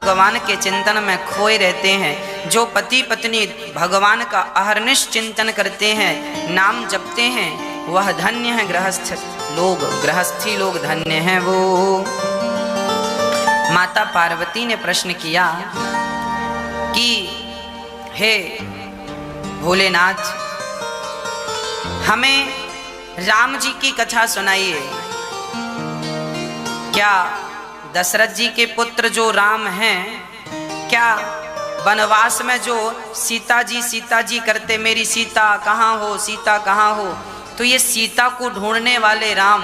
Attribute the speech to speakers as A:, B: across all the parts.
A: भगवान के चिंतन में खोए रहते हैं, जो पति पत्नी भगवान का अहर्निश चिंतन करते हैं, नाम जपते हैं, वह धन्य है। गृहस्थी लोग धन्य हैं वो। माता पार्वती ने प्रश्न किया कि हे भोलेनाथ, हमें राम जी की कथा सुनाइए। क्या दशरथ जी के पुत्र जो राम हैं, क्या वनवास में जो सीता जी करते, मेरी सीता कहाँ हो, सीता कहाँ हो, तो ये सीता को ढूंढने वाले राम,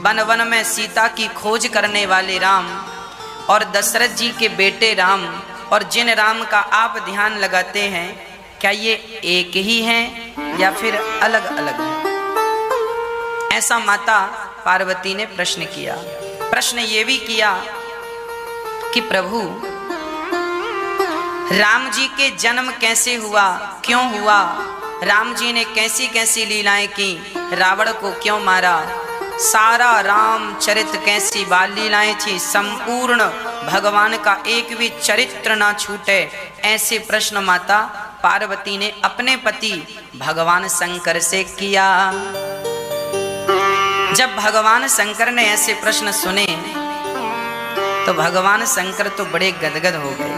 A: वन वन में सीता की खोज करने वाले राम, और दशरथ जी के बेटे राम, और जिन राम का आप ध्यान लगाते हैं, क्या ये एक ही हैं या फिर अलग अलग हैं? ऐसा माता पार्वती ने प्रश्न किया। प्रश्न ये भी किया कि प्रभु, राम जी के जन्म कैसे हुआ, क्यों हुआ, राम जी ने कैसी कैसी लीलाएं की, रावण को क्यों मारा, सारा रामचरित कैसी बाल लीलाएं थी, संपूर्ण भगवान का एक भी चरित्र ना छूटे, ऐसे प्रश्न माता पार्वती ने अपने पति भगवान शंकर से किया। जब भगवान शंकर ने ऐसे प्रश्न सुने तो भगवान शंकर तो बड़े गदगद हो गए।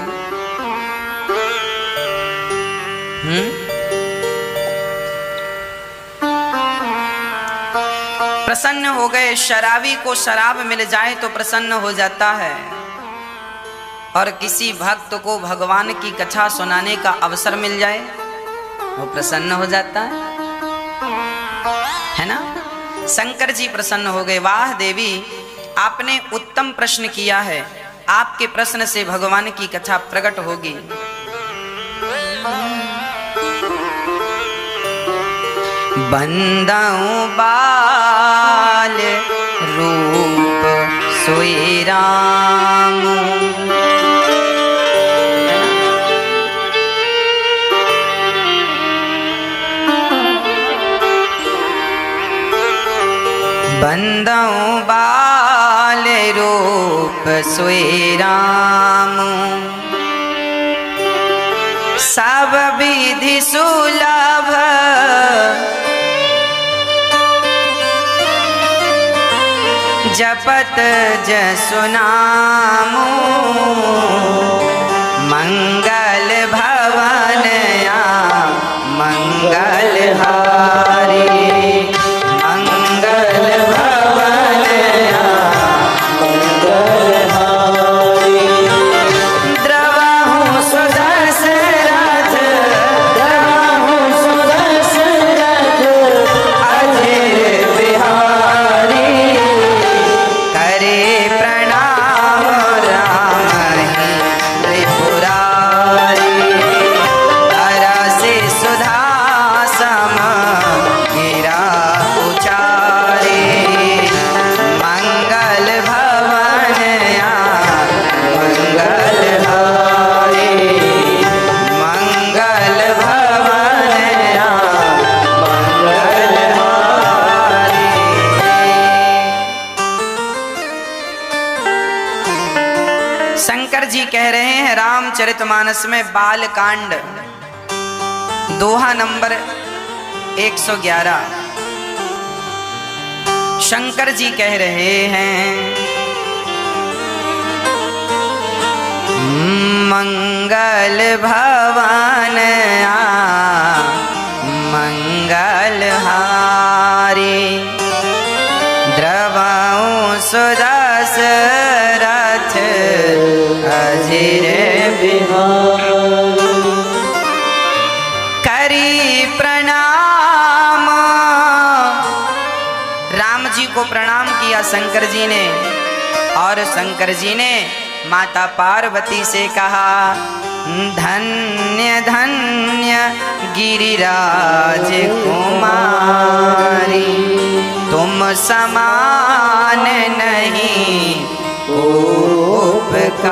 A: प्रसन्न हो गए। शराबी को शराब मिल जाए तो प्रसन्न हो जाता है, और किसी भक्त को भगवान की कथा सुनाने का अवसर मिल जाए वो प्रसन्न हो जाता है ना। शंकर जी प्रसन्न हो गए। वाह देवी, आपने उत्तम प्रश्न किया है, आपके प्रश्न से भगवान की कथा प्रकट होगी। बंदाऊं बाल रूप सोई राम, बंदाऊं बाल रूप सोई राम, सब विधि सुलभ जपत जसु नामु, मंगल भवन या मंगल हारी, मंगल भवन या मंगल हारी, द्रवहु सुदशरथ, द्रवहु सुदशरथ अधीर बिहारी, करे प्रणाम राम ही त्रिपुरारी, तरसि सुधा सम गिरा उचारे, मंगल भवन या मंगल हारी, मंगल भवन या मंगल हारी। शंकर जी कह रहे हैं रामचरितमानस में बालकांड दोहा नंबर 111, शंकर जी कह रहे हैं मंगल भवन आ मंगल हारी, द्रवहु सुदशरथ अधीर बिहारी, करी प्रणाम। राम जी को प्रणाम किया शंकर जी ने, और शंकर जी ने माता पार्वती से कहा, धन्य धन्य गिरिराज कुमारी, तुम समान नहीं उपकारी।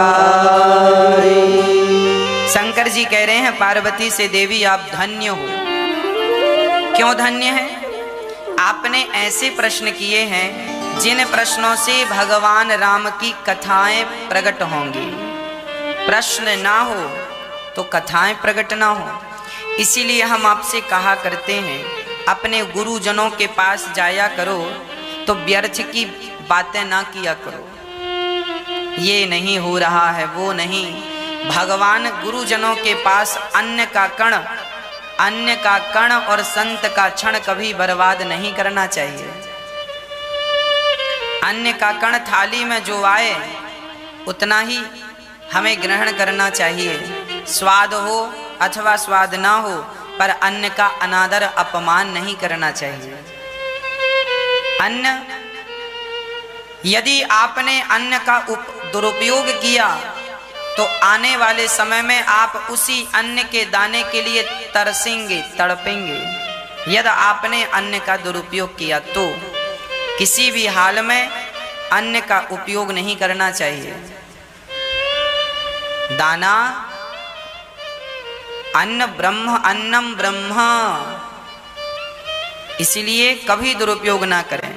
A: शंकर जी कह रहे हैं पार्वती से, देवी आप धन्य हो। क्यों धन्य हैं? आपने ऐसे प्रश्न किए हैं जिन प्रश्नों से भगवान राम की कथाएं प्रकट होंगी। प्रश्न ना हो तो कथाएं प्रकट ना हो। इसीलिए हम आपसे कहा करते हैं अपने गुरुजनों के पास जाया करो तो व्यर्थ की बातें ना किया करो, ये नहीं हो रहा है वो नहीं। भगवान गुरुजनों के पास अन्न का कण और संत का क्षण कभी बर्बाद नहीं करना चाहिए। अन्न का कण थाली में जो आए उतना ही हमें ग्रहण करना चाहिए, स्वाद हो अथवा स्वाद ना हो, पर अन्न का अनादर अपमान नहीं करना चाहिए। अन्न, यदि आपने अन्न का दुरुपयोग किया तो आने वाले समय में आप उसी अन्न के दाने के लिए तरसेंगे, तड़पेंगे। यदि आपने अन्न का दुरुपयोग किया तो किसी भी हाल में अन्न का उपयोग नहीं करना चाहिए। दाना अन्न ब्रह्म, अन्नम ब्रह्म, इसलिए कभी दुरुपयोग ना करें।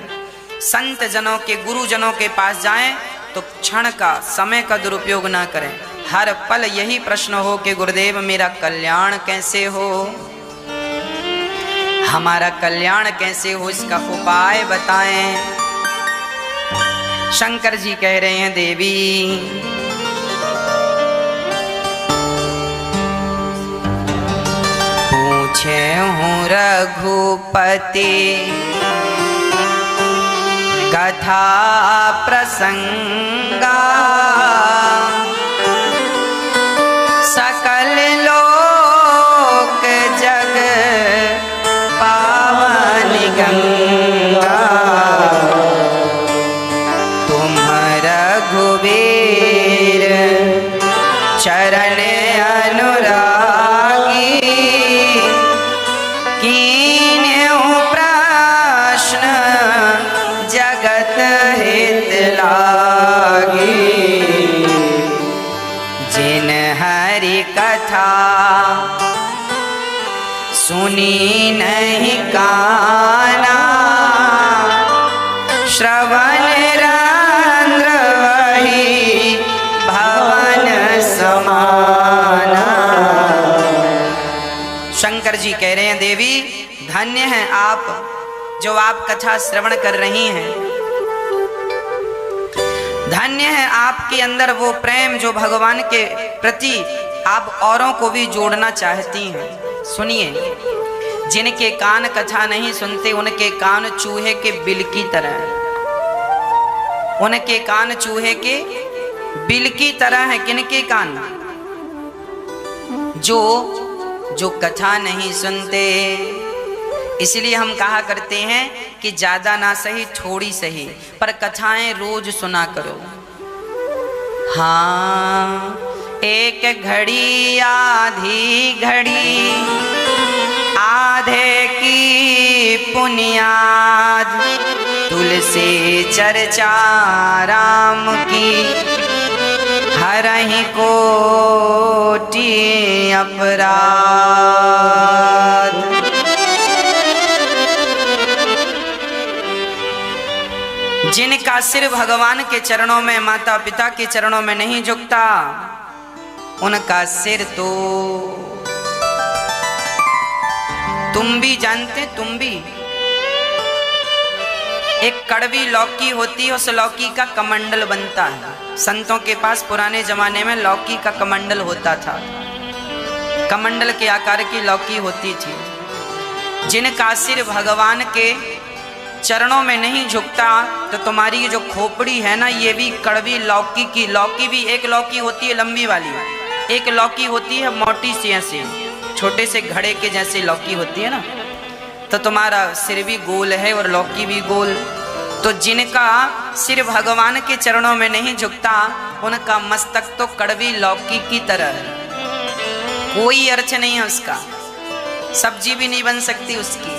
A: संत जनों के, गुरुजनों के पास जाएं तो क्षण का, समय का दुरुपयोग ना करें। हर पल यही प्रश्न हो कि गुरुदेव मेरा कल्याण कैसे हो, हमारा कल्याण कैसे हो, इसका उपाय बताएं। शंकर जी कह रहे हैं देवी पूछे हूँ रघुपति कथा प्रसंगा, सकल लोक जग पावन गंगा, तुम रघुवीर चरण अनुरागी, कीन्हु प्रश्न जगत हित लागी, जिन हरि कथा सुनी नहीं काना, श्रवण रंध्र वही भवन समाना। शंकर जी कह रहे हैं देवी धन्य हैं आप जो आप कथा श्रवण कर रही हैं, धन्य है आपके अंदर वो प्रेम जो भगवान के प्रति आप औरों को भी जोड़ना चाहती हैं। सुनिए, जिनके कान कथा नहीं सुनते उनके कान चूहे के बिल की तरह, उनके कान चूहे के बिल की तरह है। किनके कान? जो कथा नहीं सुनते। इसलिए हम कहा करते हैं कि ज्यादा ना सही थोड़ी सही, पर कथाएं रोज सुना करो। हाँ, एक घड़ी आधी घड़ी आधे की पुनियाद, तुलसी चर्चा राम की हरहि कोटि अपराध। जिनका सिर भगवान के चरणों में, माता पिता के चरणों में नहीं झुकता, उनका सिर तो तुम भी जानते, तुम भी। एक कड़वी लौकी होती है, उस लौकी का कमंडल बनता है। संतों के पास पुराने जमाने में लौकी का कमंडल होता था, कमंडल के आकार की लौकी होती थी। जिनका सिर भगवान के चरणों में नहीं झुकता, तो तुम्हारी ये जो खोपड़ी है ना, ये भी कड़वी लौकी की, लौकी भी एक लौकी होती है लंबी वाली, एक लौकी होती है मोटी सी, ऐसे छोटे से घड़े के जैसे लौकी होती है ना। तो तुम्हारा सिर भी गोल है और लौकी भी गोल। तो जिनका सिर भगवान के चरणों में नहीं झुकता, उनका मस्तक तो कड़वी लौकी की तरह है, कोई अर्थ नहीं है उसका, सब्जी भी नहीं बन सकती उसकी।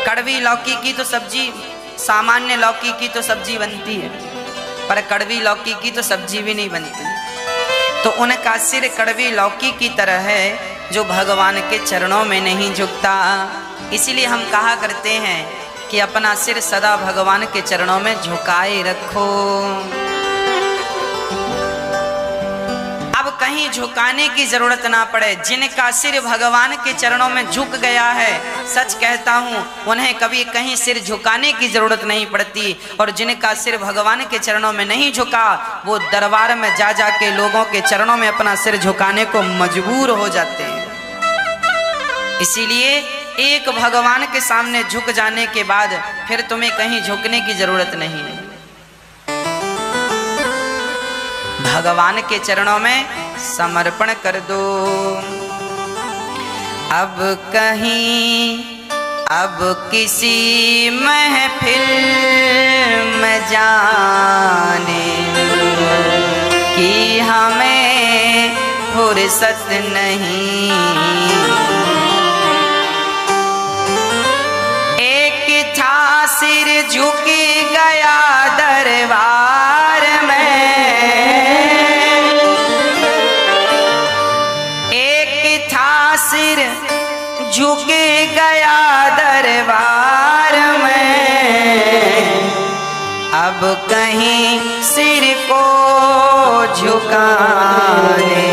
A: कड़वी लौकी की तो सब्जी, सामान्य लौकी की तो सब्जी बनती है, पर कड़वी लौकी की तो सब्जी भी नहीं बनती। तो उनका सिर कड़वी लौकी की तरह है जो भगवान के चरणों में नहीं झुकता। इसलिए हम कहा करते हैं कि अपना सिर सदा भगवान के चरणों में झुकाए रखो। कहीं झुकाने की जरूरत ना पड़े। जिनका सिर भगवान के चरणों में झुक गया है, सच कहता हूँ, उन्हें कभी कहीं सिर झुकाने की जरूरत नहीं पड़ती। और जिनका सिर भगवान के चरणों में नहीं झुका, वो दरबार में जा जा के लोगों के चरणों में अपना सिर झुकाने को मजबूर हो जाते हैं। इसीलिए एक भगवान के सामने झुक जाने के बाद फिर तुम्हें कहीं झुकने की जरूरत नहीं है। भगवान के चरणों में समर्पण कर दो। अब कहीं, अब किसी महफिल में जाने की हमें फुर्सत नहीं। एक था सिर झुक गया दरबार में, एक था सिर झुक गया दरबार में। अब कहीं सिर को झुकाने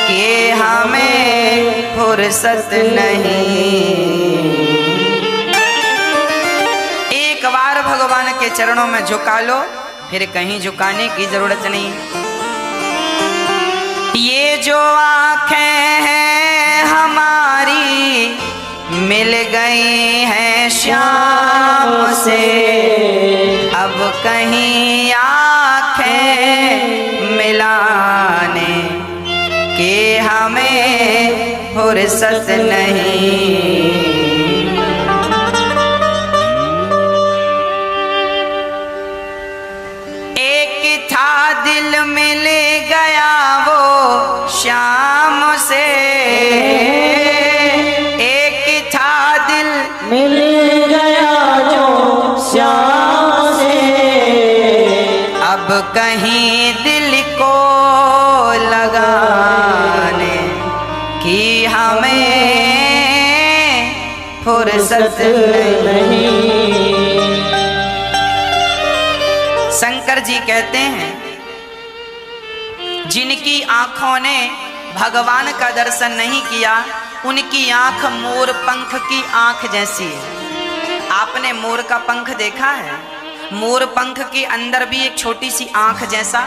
A: के हमें फुर्सत नहीं। एक बार भगवान के चरणों में झुका लो, फिर कहीं झुकाने की जरूरत नहीं। ये जो आंखें हैं हमारी मिल गई हैं श्याम से, अब कहीं आंखें मिलाने के हमें फुर्सत नहीं। एक था दिल मिल गया वो श्याम से, एक था दिल
B: मिल गया जो श्याम से।
A: अब कहीं दिल को लगाने की हमें फुर्सत नहीं। शंकर जी कहते हैं, जिनकी आंखों ने भगवान का दर्शन नहीं किया, उनकी आंख मोर पंख की आंख जैसी है। आपने मोर का पंख देखा है? मोर पंख के अंदर भी एक छोटी सी आंख जैसा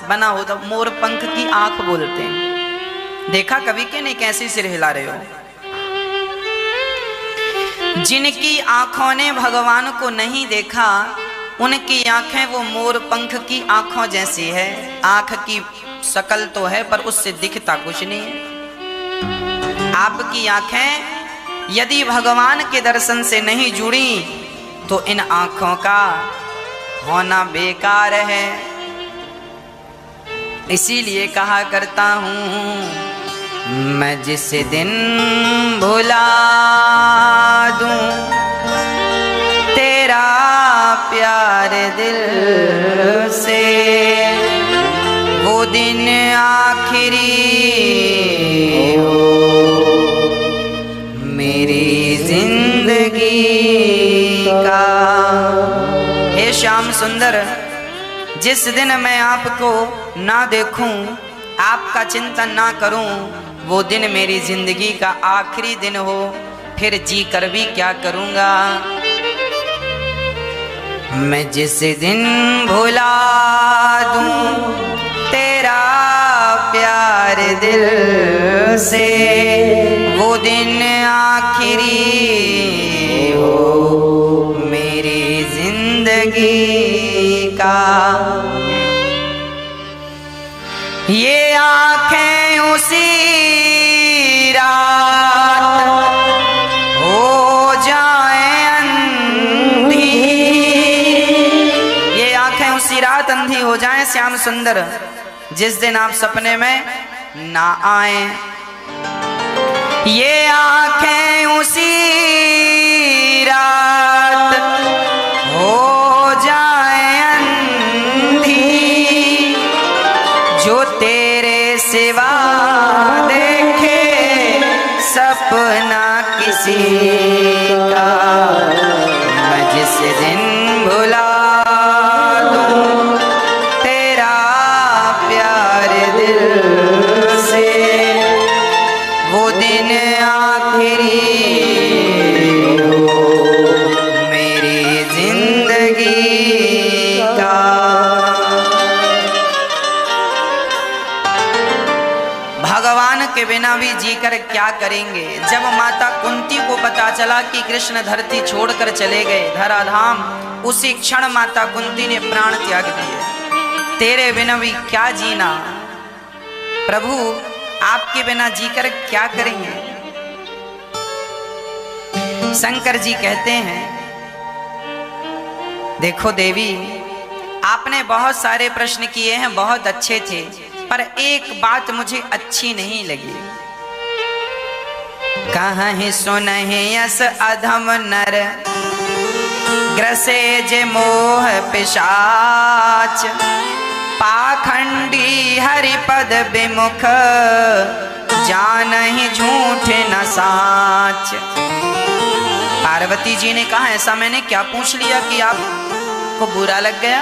A: बना होता, मोर पंख की आंख बोलते हैं। देखा कभी के नहीं? कैसे सिर हिला रहे हो? जिनकी आंखों ने भगवान को नहीं देखा, उनकी आंखें वो मोर पंख की आंखों जैसी है। आंख की शकल तो है पर उससे दिखता कुछ नहीं है। आपकी आंखें यदि भगवान के दर्शन से नहीं जुड़ी तो इन आंखों का होना बेकार है। इसीलिए कहा करता हूं, मैं जिस दिन भुला दूं तेरा प्यार दिल से, वो दिन आखिरी हो मेरी जिंदगी का। हे श्याम सुंदर, जिस दिन मैं आपको ना देखूं, आपका चिंतन ना करूं, वो दिन मेरी जिंदगी का आखिरी दिन हो, फिर जी कर भी क्या करूंगा। मैं जिस दिन भुला दूं तेरा प्यार दिल से, वो दिन आखिरी हो मेरी जिंदगी का। ये आंखें उसी रात हो जाए अंधी, ये आंखें उसी रात अंधी हो जाएं श्याम सुंदर, जिस दिन आप सपने में ना आए। ये आंखें उसी रात हो जाए अंधी, जो तेरे सिवा देखे सपना किसी का। मैं जिस दिन भुला दूं तेरा प्यार दिल आखिरी हो मेरी जिंदगी का। भगवान के बिना भी जीकर क्या करेंगे। जब माता कुंती को पता चला कि कृष्ण धरती छोड़कर चले गए धराधाम, उसी क्षण माता कुंती ने प्राण त्याग दिए। तेरे बिना भी क्या जीना प्रभु, आपके बिना जीकर क्या करेंगे। शंकर जी कहते हैं, देखो देवी, आपने बहुत सारे प्रश्न किए हैं, बहुत अच्छे थे, पर एक बात मुझे अच्छी नहीं लगी। कहीं सुनहि यस अधम नर ग्रसे जे मोह पिशाच, पाखंडी हरिपद विमुख जानहि झूठ न साच। पार्वती जी ने कहा, ऐसा मैंने क्या पूछ लिया कि आपको बुरा लग गया।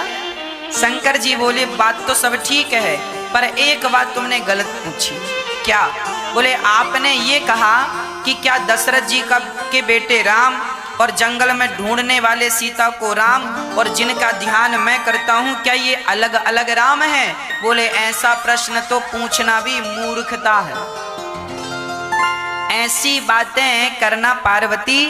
A: शंकर जी बोले, बात तो सब ठीक है, पर एक बात तुमने गलत पूछी। क्या? बोले, आपने ये कहा कि क्या दशरथ जी के बेटे राम और जंगल में ढूंढने वाले सीता को राम और जिनका ध्यान मैं करता हूं, क्या ये अलग अलग राम हैं? बोले, ऐसा प्रश्न तो पूछना भी मूर्खता है। ऐसी बातें करना पार्वती,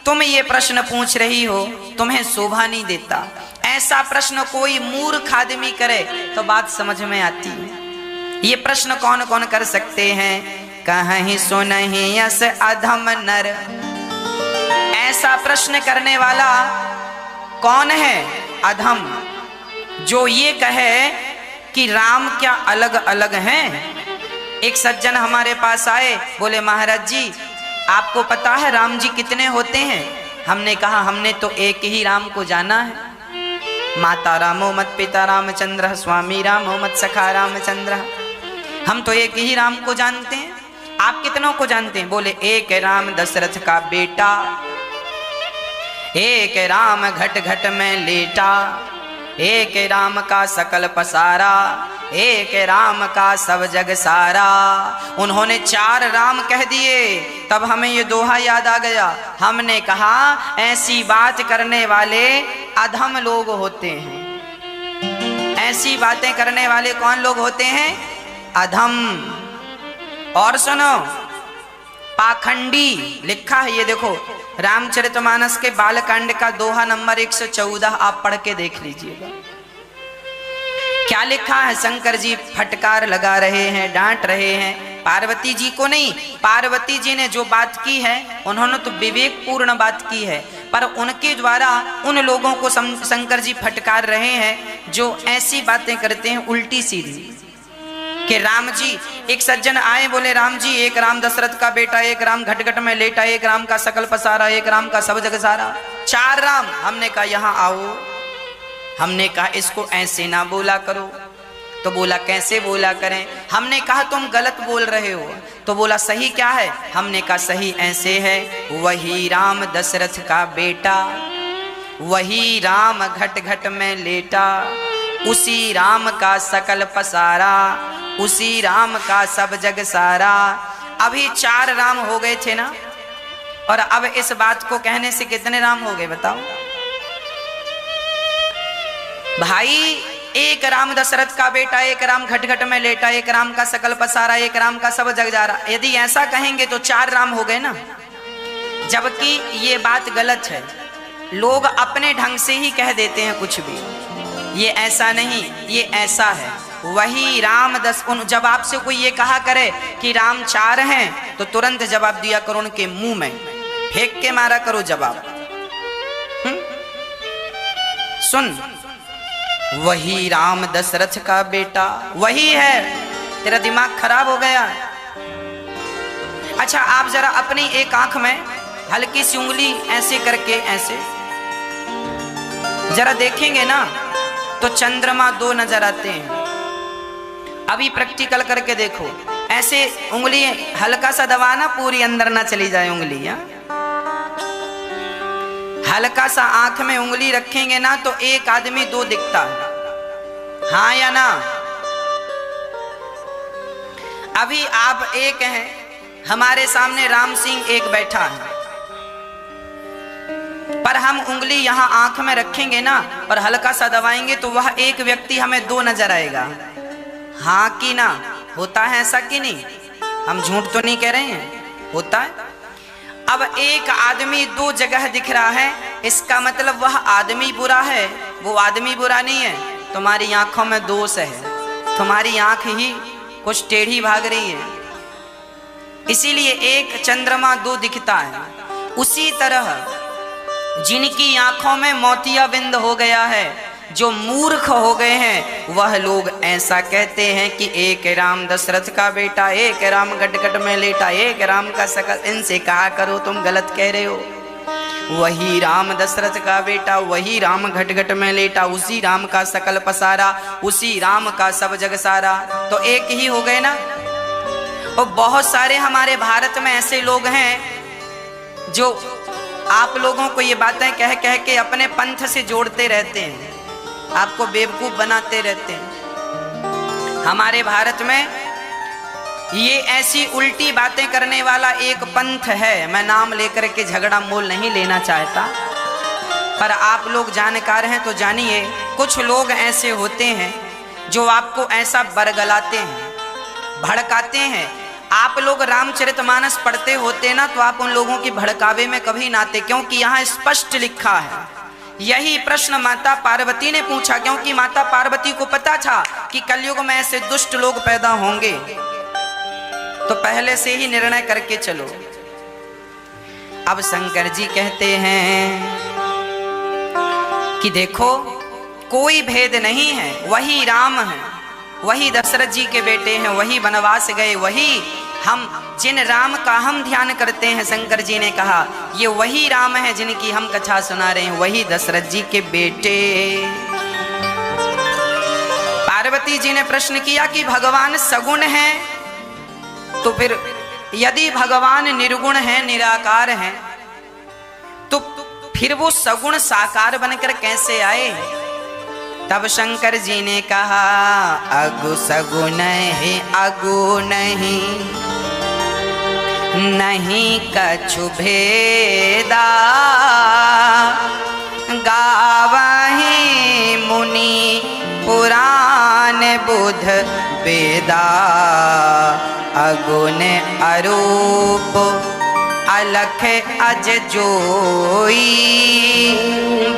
A: तुम ये प्रश्न पूछ रही हो, तुम्हें शोभा नहीं देता। ऐसा प्रश्न कोई मूर्ख आदमी करे तो बात समझ में आती है। ये प्रश्न कौन कौन कर सकते हैं? कहीं सुनहि यस अधम नर। ऐसा प्रश्न करने वाला कौन है? अधम, जो ये कहे कि राम क्या अलग अलग हैं। एक सज्जन हमारे पास आए, बोले, महाराज जी आपको पता है राम जी कितने होते हैं? हमने कहा, हमने तो एक ही राम को जाना है। माता रामो मत पिता रामचंद्र, स्वामी रामो मत सखा रामचंद्र। हम तो एक ही राम को जानते हैं। आप कितनों को जानते हैं? बोले, एक राम दशरथ का बेटा, एक राम घट घट में लेटा, एक राम का सकल पसारा, एक राम का सब जग सारा। उन्होंने 4 राम कह दिए, तब हमें ये दोहा याद आ गया। हमने कहा, ऐसी बात करने वाले अधम लोग होते हैं। ऐसी बातें करने वाले कौन लोग होते हैं? अधम। और सुनो, पाखंडी लिखा है, ये देखो रामचरितमानस के बालकांड का दोहा नंबर 114, आप पढ़ के देख लीजिएगा। क्या लिखा है? शंकर जी फटकार लगा रहे हैं, डांट रहे हैं पार्वती जी को। नहीं, पार्वती जी ने जो बात की है उन्होंने तो विवेकपूर्ण बात की है, पर उनके द्वारा उन लोगों को शंकर जी फटकार रहे हैं जो ऐसी बातें करते हैं उल्टी सीधी। कि राम जी, एक सज्जन आए, बोले, राम जी एक राम दशरथ का बेटा, एक राम घट घट में लेटा, एक राम का सकल पसारा, एक राम का सब जग सारा। 4 राम। हमने कहा, यहाँ आओ। हमने कहा, इसको ऐसे ना बोला करो। तो बोला, कैसे बोला करें? हमने कहा, तुम गलत बोल रहे हो। तो बोला, सही क्या है? हमने कहा, सही ऐसे है, वही राम दशरथ का बेटा, वही राम घट घट में लेटा, उसी राम का सकल पसारा, उसी राम का सब जग सारा। अभी 4 राम हो गए थे ना, और अब इस बात को कहने से कितने राम हो गए बताओ भाई? एक राम दशरथ का बेटा, एक राम घट घट में लेटा, एक राम का सकल पसारा, एक राम का सब जग जारा। यदि ऐसा कहेंगे तो 4 राम हो गए ना। जबकि ये बात गलत है। लोग अपने ढंग से ही कह देते हैं कुछ भी। ये ऐसा नहीं, ये ऐसा है। वही राम जब आपसे कोई ये कहा करे कि राम 4 हैं, तो तुरंत जवाब दिया करो, उनके मुंह में फेंक के मारा करो जवाब। सुन, वही राम दशरथ का बेटा, वही है। तेरा दिमाग खराब हो गया। अच्छा, आप जरा अपनी एक आंख में हल्की सी उंगली ऐसे करके ऐसे जरा देखेंगे ना, तो चंद्रमा 2 नजर आते हैं। अभी प्रैक्टिकल करके देखो, ऐसे उंगली हल्का सा दबाना, पूरी अंदर ना चली जाए उंगली। हल्का सा आंख में उंगली रखेंगे ना, तो एक आदमी 2 दिखता है। हाँ या ना? अभी आप एक हैं, हमारे सामने राम सिंह एक बैठा है, पर हम उंगली यहां आंख में रखेंगे ना और हल्का सा दबाएंगे तो वह एक व्यक्ति हमें दो नजर आएगा। हाँ कि ना? होता है ऐसा कि नहीं? हम झूठ तो नहीं कह रहे हैं, होता है। अब एक आदमी दो जगह दिख रहा है, इसका मतलब वह आदमी बुरा है, वो आदमी बुरा नहीं है। तुम्हारी आंखों में दोष है, तुम्हारी आंख ही कुछ टेढ़ी भाग रही है, इसीलिए एक चंद्रमा दो दिखता है। उसी तरह जिनकी आंखों में मोतिया बिंद हो गया है, जो मूर्ख हो गए हैं, वह लोग ऐसा कहते हैं कि एक राम दशरथ का बेटा, एक राम गटगट में लेटा, एक राम का सकल। इनसे कहा करो तुम गलत कह रहे हो, वही राम दशरथ का बेटा, वही राम घटघट में लेटा, उसी राम का सकल पसारा, उसी राम का सब जग सारा। तो एक ही हो गए ना। और बहुत सारे हमारे भारत में ऐसे लोग हैं जो आप लोगों को ये बातें कह कह के अपने पंथ से जोड़ते रहते हैं, आपको बेवकूफ बनाते रहते हैं। हमारे भारत में ये ऐसी उल्टी बातें करने वाला एक पंथ है, मैं नाम लेकर के झगड़ा मोल नहीं लेना चाहता, पर आप लोग जानकार हैं तो जानिए, कुछ लोग ऐसे होते हैं जो आपको ऐसा बरगलाते हैं, भड़काते हैं। आप लोग रामचरितमानस पढ़ते होते ना तो आप उन लोगों की भड़कावे में कभी ना आते, क्योंकि यहाँ स्पष्ट लिखा है। यही प्रश्न माता पार्वती ने पूछा, क्योंकि माता पार्वती को पता था कि कलयुग में ऐसे दुष्ट लोग पैदा होंगे, तो पहले से ही निर्णय करके चलो। अब शंकर जी कहते हैं कि देखो कोई भेद नहीं है, वही राम है, वही दशरथ जी के बेटे हैं, वही वनवास गए, वही हम जिन राम का हम ध्यान करते हैं, शंकर जी ने कहा ये वही राम है जिनकी हम कथा सुना रहे हैं, वही दशरथ जी के बेटे। पार्वती जी ने प्रश्न किया कि भगवान सगुण हैं, तो फिर यदि भगवान निर्गुण हैं, निराकार हैं, तो फिर वो सगुण साकार बनकर कैसे आए? तब शंकर जी ने कहा अगु सगुण है अगु नहीं कछु भेदा, गावहि मुनि पुराण बुध वेदा, अगुण अरूप अलख अज जोई,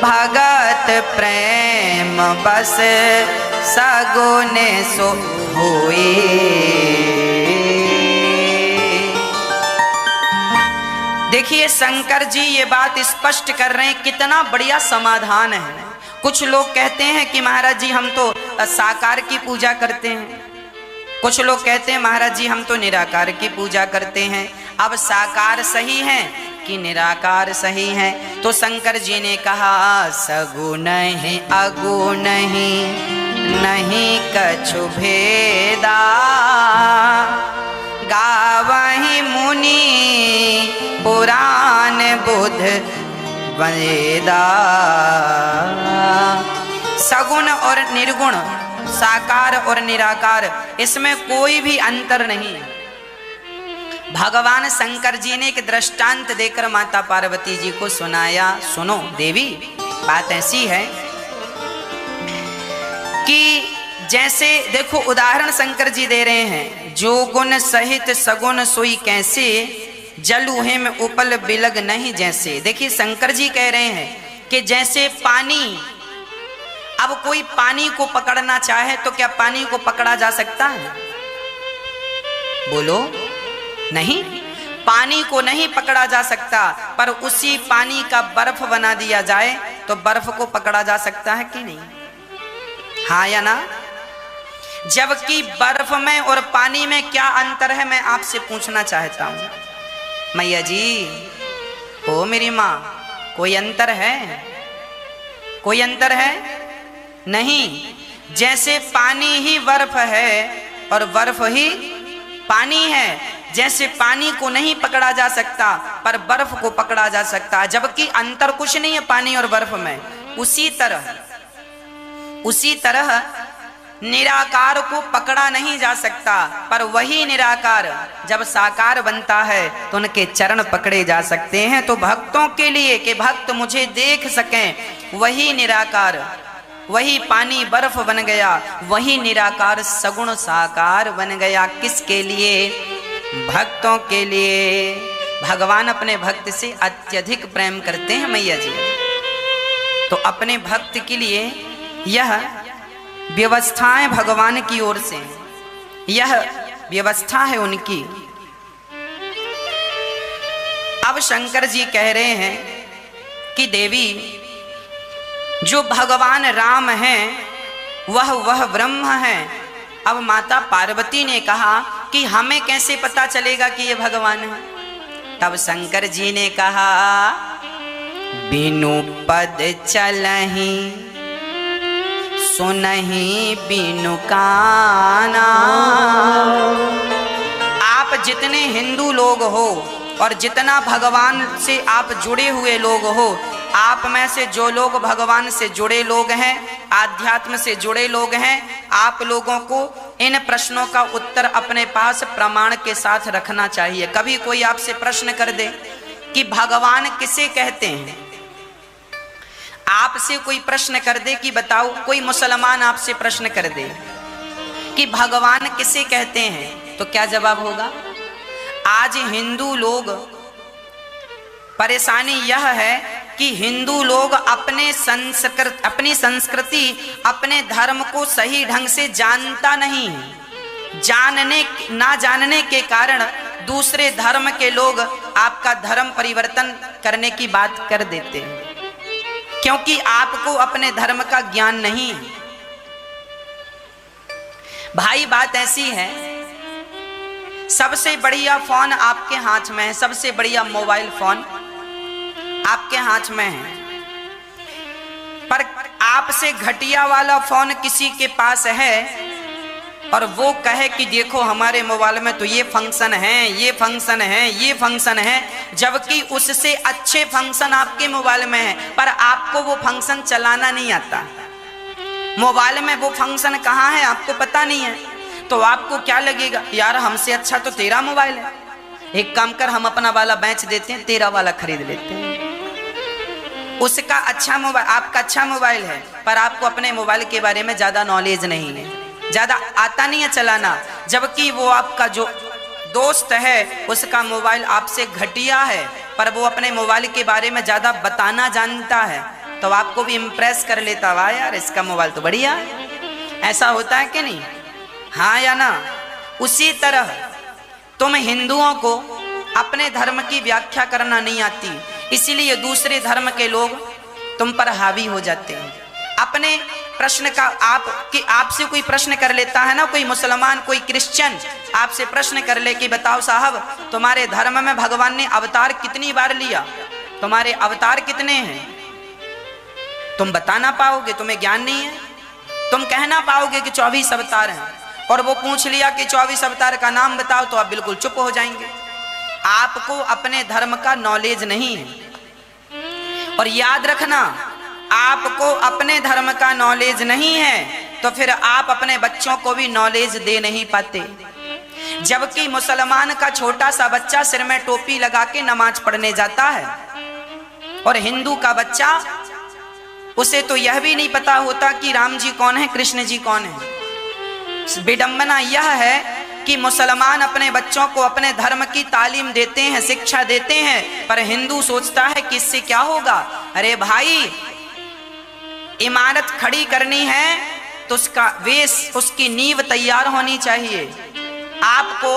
A: भगत प्रेम बस सगुन सो होई। देखिए शंकर जी ये बात स्पष्ट कर रहे हैं, कितना बढ़िया समाधान है। कुछ लोग कहते हैं कि महाराज जी हम तो साकार की पूजा करते हैं, कुछ लोग कहते हैं महाराज जी हम तो निराकार की पूजा करते हैं। अब साकार सही है कि निराकार सही है? तो शंकर जी ने कहा सगुण है अगुण नहीं कछु भेदा, गावहि मुनि पुराण बुध वेदा। सगुण और निर्गुण, साकार और निराकार, इसमें कोई भी अंतर नहीं। भगवान शंकर जी ने एक दृष्टांत देकर माता पार्वती जी को सुनाया। सुनो देवी, बात ऐसी है कि जैसे देखो उदाहरण शंकर जी दे रहे हैं, जो गुण सहित सगुण सोई कैसे, जलूहे में उपल बिलग नहीं जैसे। देखिए शंकर जी कह रहे हैं कि जैसे पानी, अब कोई पानी को पकड़ना चाहे तो क्या पानी को पकड़ा जा सकता है? बोलो, नहीं, पानी को नहीं पकड़ा जा सकता, पर उसी पानी का बर्फ बना दिया जाए तो बर्फ को पकड़ा जा सकता है कि नहीं? हाँ या ना? जबकि बर्फ में और पानी में क्या अंतर है, मैं आपसे पूछना चाहता हूं। मैया जी, ओ मेरी माँ, कोई अंतर है? कोई अंतर है? नहीं। जैसे पानी ही बर्फ है और बर्फ ही पानी है, जैसे पानी को नहीं पकड़ा जा सकता पर बर्फ को पकड़ा जा सकता है, जबकि अंतर कुछ नहीं है पानी और बर्फ में। उसी तरह निराकार को पकड़ा नहीं जा सकता, पर वही निराकार जब साकार बनता है तो उनके चरण पकड़े जा सकते हैं। तो भक्तों के लिए कि भक्त मुझे देख सकें, वही निराकार, वही पानी बर्फ बन गया, वही निराकार सगुण साकार बन गया। किसके लिए? भक्तों के लिए। भगवान अपने भक्त से अत्यधिक प्रेम करते हैं मैया जी। तो अपने भक्त के लिए यह व्यवस्थाएं भगवान की ओर से, यह व्यवस्था है उनकी। अब शंकर जी कह रहे हैं कि देवी, जो भगवान राम हैं वह ब्रह्म हैं। अब माता पार्वती ने कहा कि हमें कैसे पता चलेगा कि ये भगवान है? तब शंकर जी ने कहा, बिनु पद चलहि सुनहि बिनु काना। आप जितने हिंदू लोग हो और जितना भगवान से आप जुड़े हुए लोग हो, आप में से जो लोग भगवान से जुड़े लोग हैं, आध्यात्म से जुड़े लोग हैं, आप लोगों को इन प्रश्नों का उत्तर अपने पास प्रमाण के साथ रखना चाहिए। कभी कोई आपसे प्रश्न कर दे कि भगवान किसे कहते हैं, आपसे कोई प्रश्न कर दे कि बताओ, कोई मुसलमान आपसे प्रश्न कर दे कि भगवान किसे कहते हैं, तो क्या जवाब होगा? आज हिंदू लोग, परेशानी यह है कि हिंदू लोग अपनी संस्कृति, अपने धर्म को सही ढंग से जानता नहीं है। ना जानने के कारण दूसरे धर्म के लोग आपका धर्म परिवर्तन करने की बात कर देते हैं, क्योंकि आपको अपने धर्म का ज्ञान नहीं है। भाई बात ऐसी है, सबसे बढ़िया फोन आपके हाथ में है, सबसे बढ़िया मोबाइल फोन आपके हाथ में है, पर आपसे घटिया वाला फोन किसी के पास है और वो कहे कि देखो हमारे मोबाइल में तो ये फंक्शन है, ये फंक्शन है, ये फंक्शन है, जबकि उससे अच्छे फंक्शन आपके मोबाइल में है, पर आपको वो फंक्शन चलाना नहीं आता। मोबाइल में वो फंक्शन कहाँ है आपको पता नहीं है, तो आपको क्या लगेगा, यार हमसे अच्छा तो तेरा मोबाइल है, एक काम कर हम अपना वाला बेच देते हैं, तेरा वाला खरीद लेते हैं। उसका अच्छा मोबाइल, आपका अच्छा मोबाइल है, पर आपको अपने मोबाइल के बारे में ज़्यादा नॉलेज नहीं है, ज़्यादा आता नहीं है चलाना, जबकि वो आपका जो दोस्त है उसका मोबाइल आपसे घटिया है, पर वो अपने मोबाइल के बारे में ज़्यादा बताना जानता है, तो आपको भी इम्प्रेस कर लेता, वाह यार इसका मोबाइल तो बढ़िया है। ऐसा होता है कि नहीं? हाँ या ना? उसी तरह तुम हिंदुओं को अपने धर्म की व्याख्या करना नहीं आती, इसीलिए दूसरे धर्म के लोग तुम पर हावी हो जाते हैं। अपने प्रश्न का आपसे कोई प्रश्न कर लेता है ना, कोई मुसलमान, कोई क्रिश्चियन आपसे प्रश्न कर ले कि बताओ साहब तुम्हारे धर्म में भगवान ने अवतार कितनी बार लिया, तुम्हारे अवतार कितने हैं? तुम बता ना पाओगे, तुम्हें ज्ञान नहीं है। तुम कहना पाओगे कि 24 अवतार हैं, और वो पूछ लिया कि 24 अवतार का नाम बताओ, तो आप बिल्कुल चुप हो जाएंगे। आपको अपने धर्म का नॉलेज नहीं है। और याद रखना, आपको अपने धर्म का नॉलेज नहीं है तो फिर आप अपने बच्चों को भी नॉलेज दे नहीं पाते। जबकि मुसलमान का छोटा सा बच्चा सिर में टोपी लगा के नमाज पढ़ने जाता है, और हिंदू का बच्चा, उसे तो यह भी नहीं पता होता कि राम जी कौन है, कृष्ण जी कौन है। विडंबना यह है कि मुसलमान अपने बच्चों को अपने धर्म की तालीम देते हैं, शिक्षा देते हैं, पर हिंदू सोचता है कि इससे क्या होगा। अरे भाई, इमारत खड़ी करनी है तो उसका बेस, उसकी नींव तैयार होनी चाहिए। आपको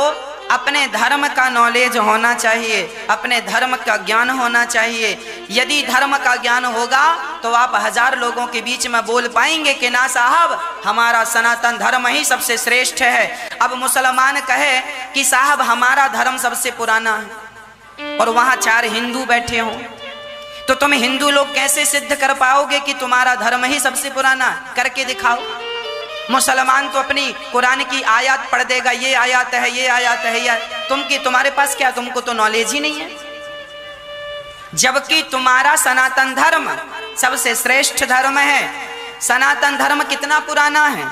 A: अपने धर्म का नॉलेज होना चाहिए, अपने धर्म का ज्ञान होना चाहिए। यदि धर्म का ज्ञान होगा तो आप 1000 लोगों के बीच में बोल पाएंगे कि ना साहब हमारा सनातन धर्म ही सबसे श्रेष्ठ है। अब मुसलमान कहे कि साहब हमारा धर्म सबसे पुराना है, और वहां 4 हिंदू बैठे हों, तो तुम हिंदू लोग कैसे सिद्ध कर पाओगे कि तुम्हारा धर्म ही सबसे पुराना? करके दिखाओ। मुसलमान तो अपनी कुरान की आयत पढ़ देगा, ये आयत है, ये आयत है, ये तुम्हारे पास क्या, तुमको तो नॉलेज ही नहीं है। जबकि तुम्हारा सनातन धर्म सबसे श्रेष्ठ धर्म है। सनातन धर्म कितना पुराना है?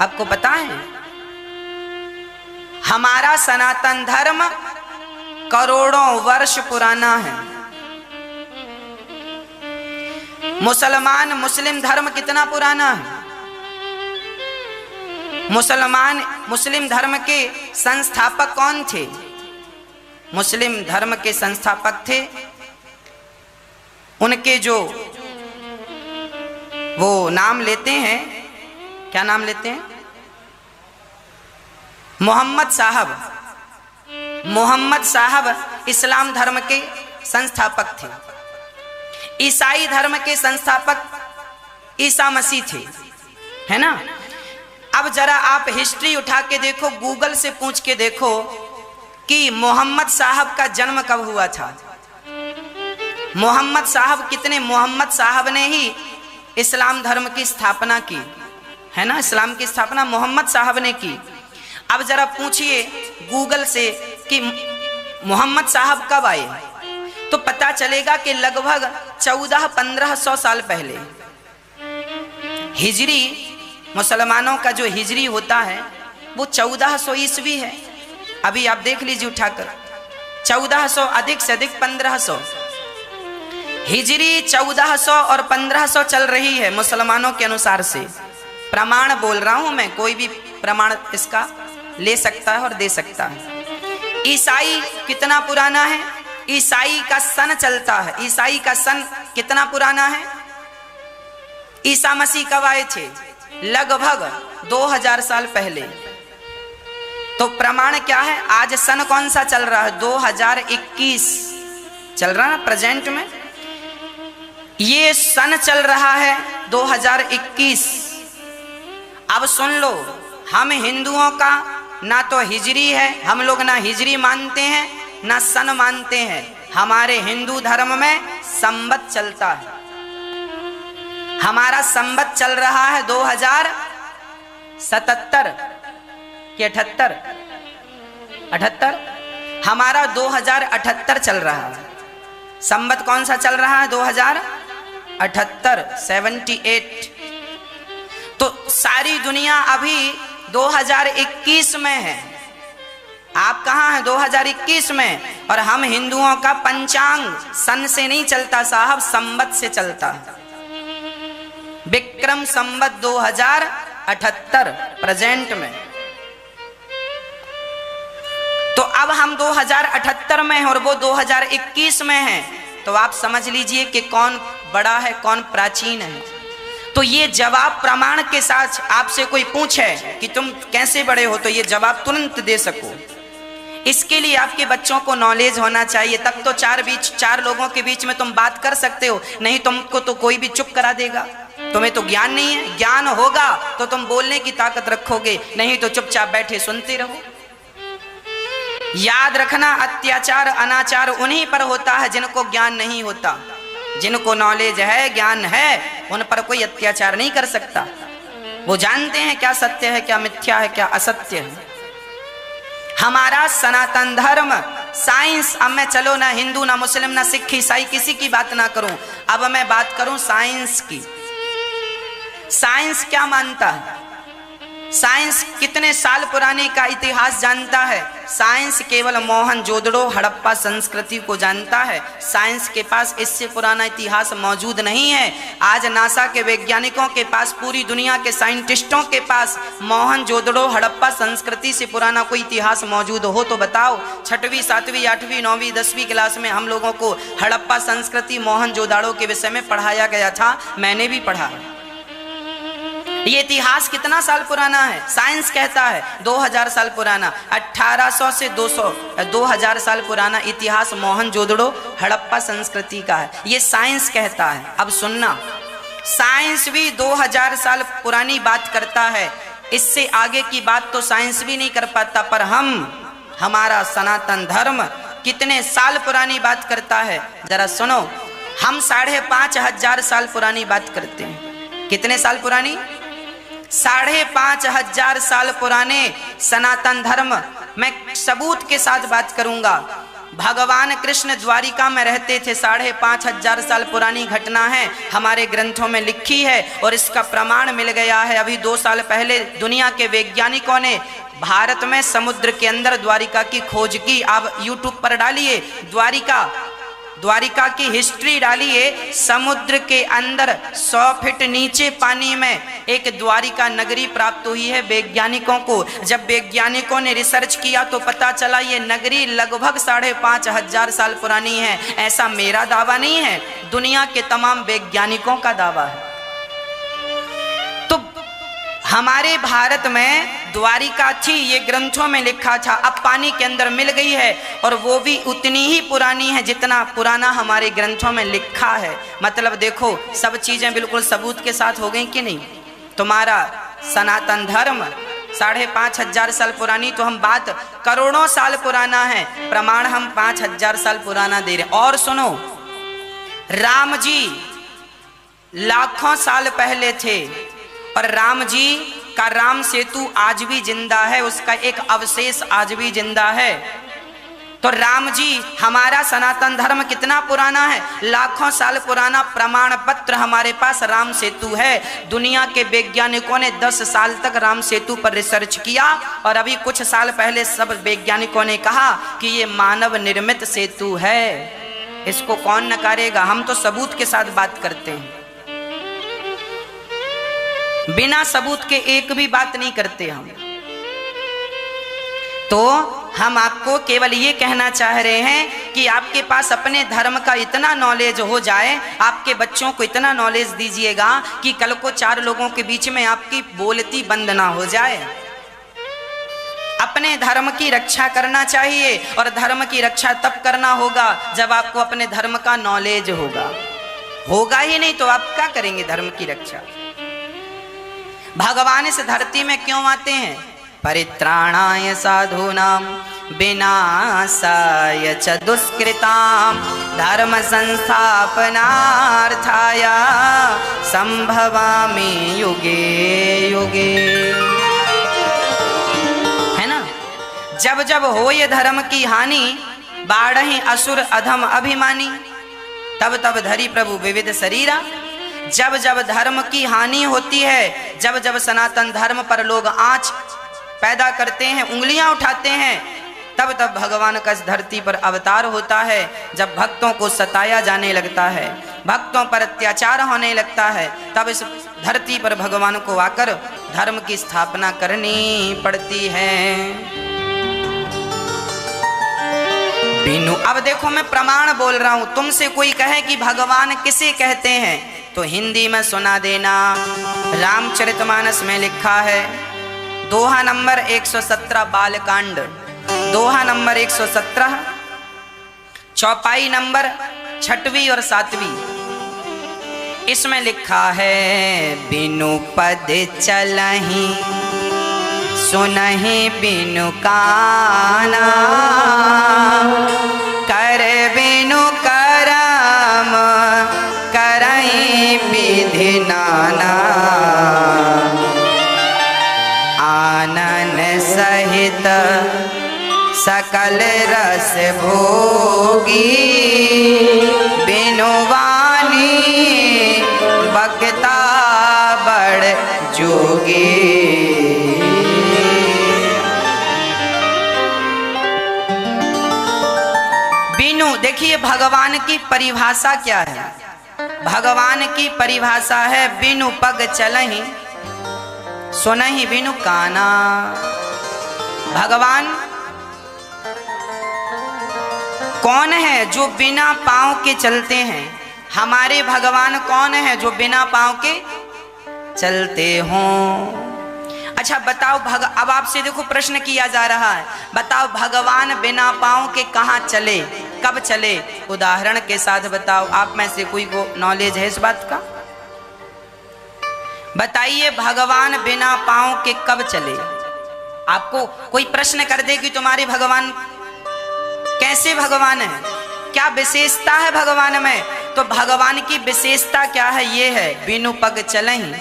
A: आपको पता है हमारा सनातन धर्म करोड़ों वर्ष पुराना है। मुस्लिम धर्म कितना पुराना है? मुस्लिम धर्म के संस्थापक कौन थे? मुस्लिम धर्म के संस्थापक थे उनके जो वो नाम लेते हैं, क्या नाम लेते हैं? मोहम्मद साहब इस्लाम धर्म के संस्थापक थे। ईसाई धर्म के संस्थापक ईसा मसीह थे, है ना। अब जरा आप हिस्ट्री उठा के देखो, गूगल से पूछ के देखो कि मोहम्मद साहब का जन्म कब हुआ था। मोहम्मद साहब ने ही इस्लाम धर्म की स्थापना की, है ना। इस्लाम की स्थापना मोहम्मद साहब ने की। अब जरा पूछिए गूगल से कि मोहम्मद साहब कब आए, तो पता चलेगा कि लगभग 1400-1500 साल पहले। हिजरी, मुसलमानों का जो हिजरी होता है वो 1400 ईस्वी है। अभी आप देख लीजिए उठाकर, 1400 अधिक से अधिक 1500। हिजरी 1400 और 1500 चल रही है मुसलमानों के अनुसार से। प्रमाण बोल रहा हूं मैं, कोई भी प्रमाण इसका ले सकता है और दे सकता है। ईसाई कितना पुराना है? ईसाई का सन चलता है। ईसाई का सन कितना पुराना है? ईसा मसीह कब आए थे? लगभग 2000 साल पहले। तो प्रमाण क्या है? आज सन कौन सा चल रहा है? 2021 चल रहा है ना प्रेजेंट में। ये सन चल रहा है 2021। अब सुन लो, हम हिंदुओं का ना तो हिजरी है, हम लोग ना हिजरी मानते हैं ना सन मानते हैं। हमारे हिंदू धर्म में संवत चलता है। हमारा संवत चल रहा है 2077 कि 78 हमारा 2078 चल रहा है। संवत कौन सा चल रहा है? 2078, 78। तो सारी दुनिया अभी 2021 में है। आप कहाँ हैं? 2021 में। और हम हिंदुओं का पंचांग सन से नहीं चलता साहब, संवत से चलता है। विक्रम संवत 2078 प्रेजेंट में। तो अब हम 2078 में हैं और वो 2021 में है। तो आप समझ लीजिए कि कौन बड़ा है, कौन प्राचीन है। तो ये जवाब प्रमाण के साथ आपसे कोई पूछे कि तुम कैसे बड़े हो, तो ये जवाब तुरंत दे सको। इसके लिए आपके बच्चों को नॉलेज होना चाहिए, तब तो चार लोगों के बीच में तुम बात कर सकते हो। नहीं तुमको तो कोई भी चुप करा देगा। तुम्हें तो ज्ञान नहीं है। ज्ञान होगा तो तुम बोलने की ताकत रखोगे, नहीं तो चुपचाप बैठे सुनते रहो। याद रखना, अत्याचार अनाचार उन्हीं पर होता है जिनको ज्ञान नहीं होता। जिनको नॉलेज है, ज्ञान है, उन पर कोई अत्याचार नहीं कर सकता। वो जानते हैं क्या सत्य है, क्या मिथ्या है, क्या असत्य है। हमारा सनातन धर्म साइंस, अब मैं चलो ना हिंदू ना मुस्लिम ना सिख ईसाई किसी की बात ना करूं, अब मैं बात करूं साइंस की। साइंस क्या मानता है? साइंस कितने साल पुराने का इतिहास जानता है? साइंस केवल मोहनजोदड़ो हड़प्पा संस्कृति को जानता है। साइंस के पास इससे पुराना इतिहास मौजूद नहीं है। आज नासा के वैज्ञानिकों के पास, पूरी दुनिया के साइंटिस्टों के पास मोहनजोदड़ो हड़प्पा संस्कृति से पुराना कोई इतिहास मौजूद हो तो बताओ। 6वीं 7वीं 8वीं 9वीं 10वीं क्लास में हम लोगों को हड़प्पा संस्कृति मोहनजोदड़ो के विषय में पढ़ाया गया था, मैंने भी पढ़ा। ये इतिहास कितना साल पुराना है? साइंस कहता है 2000 साल पुराना। 1800 से 2000 साल पुराना इतिहास मोहनजोदड़ो हड़प्पा संस्कृति का है, ये साइंस कहता है। अब सुनना, साइंस भी 2000 साल पुरानी बात करता है, इससे आगे की बात तो साइंस भी नहीं कर पाता। पर हमारा सनातन धर्म कितने साल पुरानी बात करता है जरा सुनो। हम 5500 साल पुरानी बात करते हैं। कितने साल पुरानी? 5500 साल पुराने सनातन धर्म। मैं सबूत के साथ बात करूंगा। भगवान कृष्ण द्वारिका में रहते थे। 5,500 साल पुरानी घटना है, हमारे ग्रंथों में लिखी है और इसका प्रमाण मिल गया है। अभी 2 साल पहले दुनिया के वैज्ञानिकों ने भारत में समुद्र के अंदर द्वारिका की खोज की। आप यूट्यूब पर डालिए द्वारिका की हिस्ट्री डालिए। समुद्र के अंदर 100 फीट नीचे पानी में एक द्वारिका नगरी प्राप्त हुई है वैज्ञानिकों को। जब वैज्ञानिकों ने रिसर्च किया तो पता चला ये नगरी लगभग 5,500 साल पुरानी है। ऐसा मेरा दावा नहीं है, दुनिया के तमाम वैज्ञानिकों का दावा है। तो हमारे भारत में द्वारिका थी, ये ग्रंथों में लिखा था, अब पानी के अंदर मिल गई है और वो भी उतनी ही पुरानी है जितना पुराना हमारे ग्रंथों में लिखा है। मतलब देखो, सब चीजें बिल्कुल सबूत के साथ हो गई कि नहीं। तुम्हारा सनातन धर्म 5,500 साल पुरानी, तो हम बात करोड़ों साल पुराना है, प्रमाण हम 5,000 साल पुराना दे रहे। और सुनो, राम जी लाखों साल पहले थे और राम जी का राम सेतु आज भी जिंदा है, उसका एक अवशेष आज भी जिंदा है। तो राम जी, हमारा सनातन धर्म कितना पुराना है, लाखों साल पुराना प्रमाण पत्र हमारे पास राम सेतु है। दुनिया के वैज्ञानिकों ने 10 साल तक राम सेतु पर रिसर्च किया और अभी कुछ साल पहले सब वैज्ञानिकों ने कहा कि ये मानव निर्मित सेतु है। इसको कौन नकारेगा, हम तो सबूत के साथ बात करते हैं, बिना सबूत के एक भी बात नहीं करते हम। तो हम आपको केवल ये कहना चाह रहे हैं कि आपके पास अपने धर्म का इतना नॉलेज हो जाए, आपके बच्चों को इतना नॉलेज दीजिएगा कि कल को 4 लोगों के बीच में आपकी बोलती बंद ना हो जाए। अपने धर्म की रक्षा करना चाहिए और धर्म की रक्षा तब करना होगा जब आपको अपने धर्म का नॉलेज होगा ही नहीं तो आप क्या करेंगे धर्म की रक्षा। भगवान इस धरती में क्यों आते हैं? परित्राणाय साधूनां विनाशाय च दुष्कृतां धर्म संस्थापनार्थाय संभवामि युगे युगे। है ना, जब जब हो ये धर्म की हानि, बाढ़हि असुर अधम अभिमानी, तब तब धरी प्रभु विविध शरीरा। जब जब धर्म की हानि होती है, जब जब सनातन धर्म पर लोग आंच पैदा करते हैं, उंगलियां उठाते हैं, तब तब भगवान का इस धरती पर अवतार होता है। जब भक्तों को सताया जाने लगता है, भक्तों पर अत्याचार होने लगता है, तब इस धरती पर भगवान को आकर धर्म की स्थापना करनी पड़ती है। बिनु, अब देखो मैं प्रमाण बोल रहा हूं, तुमसे कोई कहे कि भगवान किसे कहते हैं तो हिंदी में सुना देना। रामचरितमानस में लिखा है, दोहा नंबर 117 बालकांड, दोहा नंबर 117, चौपाई नंबर 6वीं और 7वीं, इसमें लिखा है, बिनु पद चलहि सुनहि बिनु काना, कर बिनु करम करहि विधि नाना, आनन सहित सकल रस भोगी, बिनु वाणी बक्ता बड़ जोगी। बिनु, देखिए भगवान की परिभाषा क्या है। भगवान की परिभाषा है, बिनु पग चलहि सुनहि बिनु काना। भगवान कौन है? जो बिना पांव के चलते हैं। हमारे भगवान कौन है? जो बिना पांव के चलते हों। अच्छा बताओ, अब आपसे देखो प्रश्न किया जा रहा है, बताओ भगवान बिना पांव के कहाँ चले, कब चले? उदाहरण के साथ बताओ, आप में से कोई को नॉलेज है इस बात का? बताइए भगवान बिना पांव के कब चले? आपको कोई प्रश्न कर दे कि तुम्हारे भगवान कैसे भगवान है, क्या विशेषता है भगवान में, तो भगवान की विशेषता क्या है? ये है, बिनु पग चलहि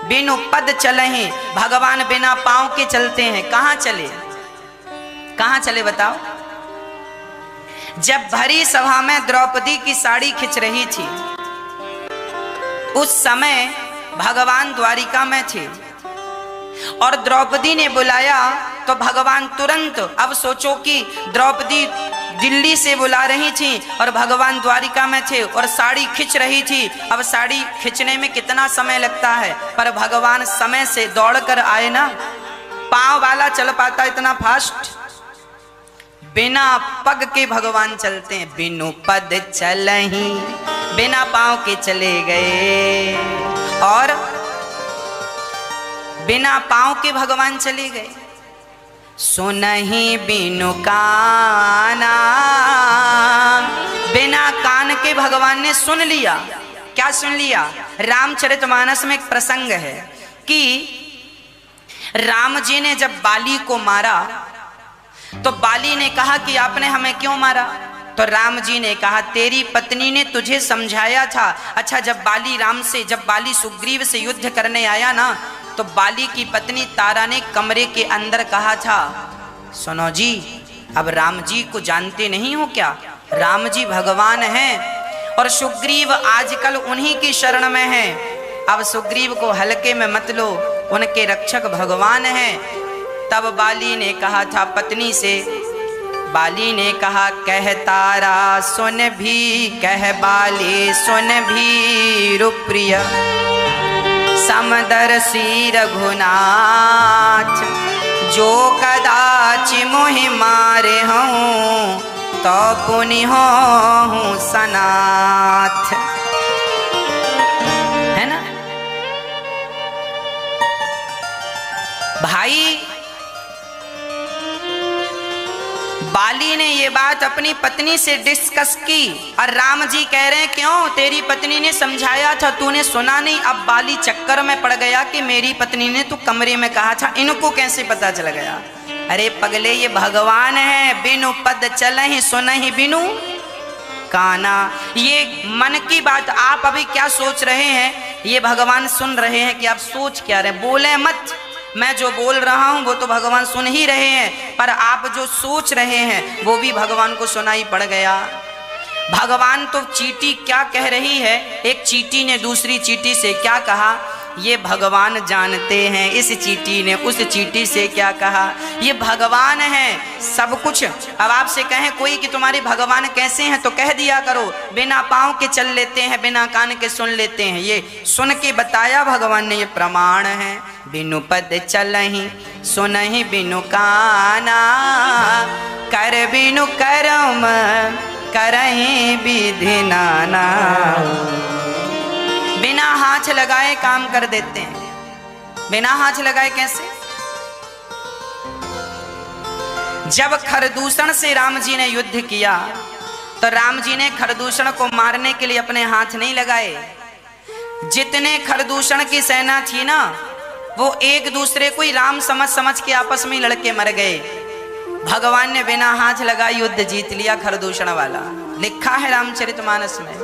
A: बिनु पद चलहि। भगवान बिना पांव के चलते हैं। कहां चले? कहां चले बताओ? जब भरी सभा में द्रौपदी की साड़ी खिंच रही थी, उस समय भगवान द्वारिका में थे और द्रौपदी ने बुलाया तो भगवान तुरंत, अब सोचो कि द्रौपदी दिल्ली से बुला रही थी और भगवान द्वारिका में थे और साड़ी खिंच रही थी। अब साड़ी खिंचने में कितना समय लगता है, पर भगवान समय से दौड़कर आए ना। पांव वाला चल पाता इतना फास्ट, बिना पग के भगवान चलते हैं। बिनु पद चलहि, बिना पांव के चले गए और बिना पांव के भगवान चले गए। सुनहि बिनु काना, बिना कान के भगवान ने सुन लिया। क्या सुन लिया? रामचरितमानस में एक प्रसंग है कि राम जी ने जब बाली को मारा तो बाली ने कहा कि आपने हमें क्यों मारा? तो राम जी ने कहा तेरी पत्नी ने तुझे समझाया था। अच्छा, जब बाली सुग्रीव से युद्ध करने आया ना, तो बाली की पत्नी तारा ने कमरे के अंदर कहा था, सुनो जी, अब राम जी को जानते नहीं हो क्या? राम जी भगवान हैं और सुग्रीव आजकल उन्हीं की शरण में है। अब सुग्रीव को हल्के में मत लो, उनके रक्षक भगवान हैं। तब बाली ने कहा था पत्नी से, बाली ने कहा कह तारा सुन भी, कह बाली सुन भी रुप्रिय, समदर्शी रघुनाथ, जो कदाचि मोहि मारे हूँ तो पुनि हूँ सनाथ। है ना भाई? बाली ने ये बात अपनी पत्नी से डिस्कस की और राम जी कह रहे हैं क्यों? तेरी पत्नी ने समझाया था, तूने सुना नहीं। अब बाली चक्कर में पड़ गया कि मेरी पत्नी ने तो कमरे में कहा था, इनको कैसे पता चल गया? अरे पगले, ये भगवान है। बिनु पद चलहि सुनहि बिनु काना। ये मन की बात आप अभी क्या सोच रहे हैं, ये भगवान सुन रहे हैं कि आप सोच क्या रहे हैं। बोले मत, मैं जो बोल रहा हूं वो तो भगवान सुन ही रहे हैं, पर आप जो सोच रहे हैं वो भी भगवान को सुनाई पड़ गया। भगवान तो चींटी क्या कह रही है, एक चींटी ने दूसरी चींटी से क्या कहा, ये भगवान जानते हैं। इस चींटी ने उस चींटी से क्या कहा, ये भगवान है सब कुछ। अब आपसे कहें कोई कि तुम्हारे भगवान कैसे हैं, तो कह दिया करो बिना पाँव के चल लेते हैं, बिना कान के सुन लेते हैं। ये सुन के बताया भगवान ने, ये प्रमाण है। बिनु पद चलहि सुनहि बिनु काना, कर बिनु करम करहि विधि नाना। बिना हाथ लगाए काम कर देते हैं। बिना हाथ लगाए कैसे? जब खरदूषण से राम जी ने युद्ध किया तो राम जी ने खरदूषण को मारने के लिए अपने हाथ नहीं लगाए। जितने खरदूषण की सेना थी ना, वो एक दूसरे को ही राम समझ के आपस में लड़के मर गए। भगवान ने बिना हाथ लगाए युद्ध जीत लिया खरदूषण वाला, लिखा है रामचरितमानस में।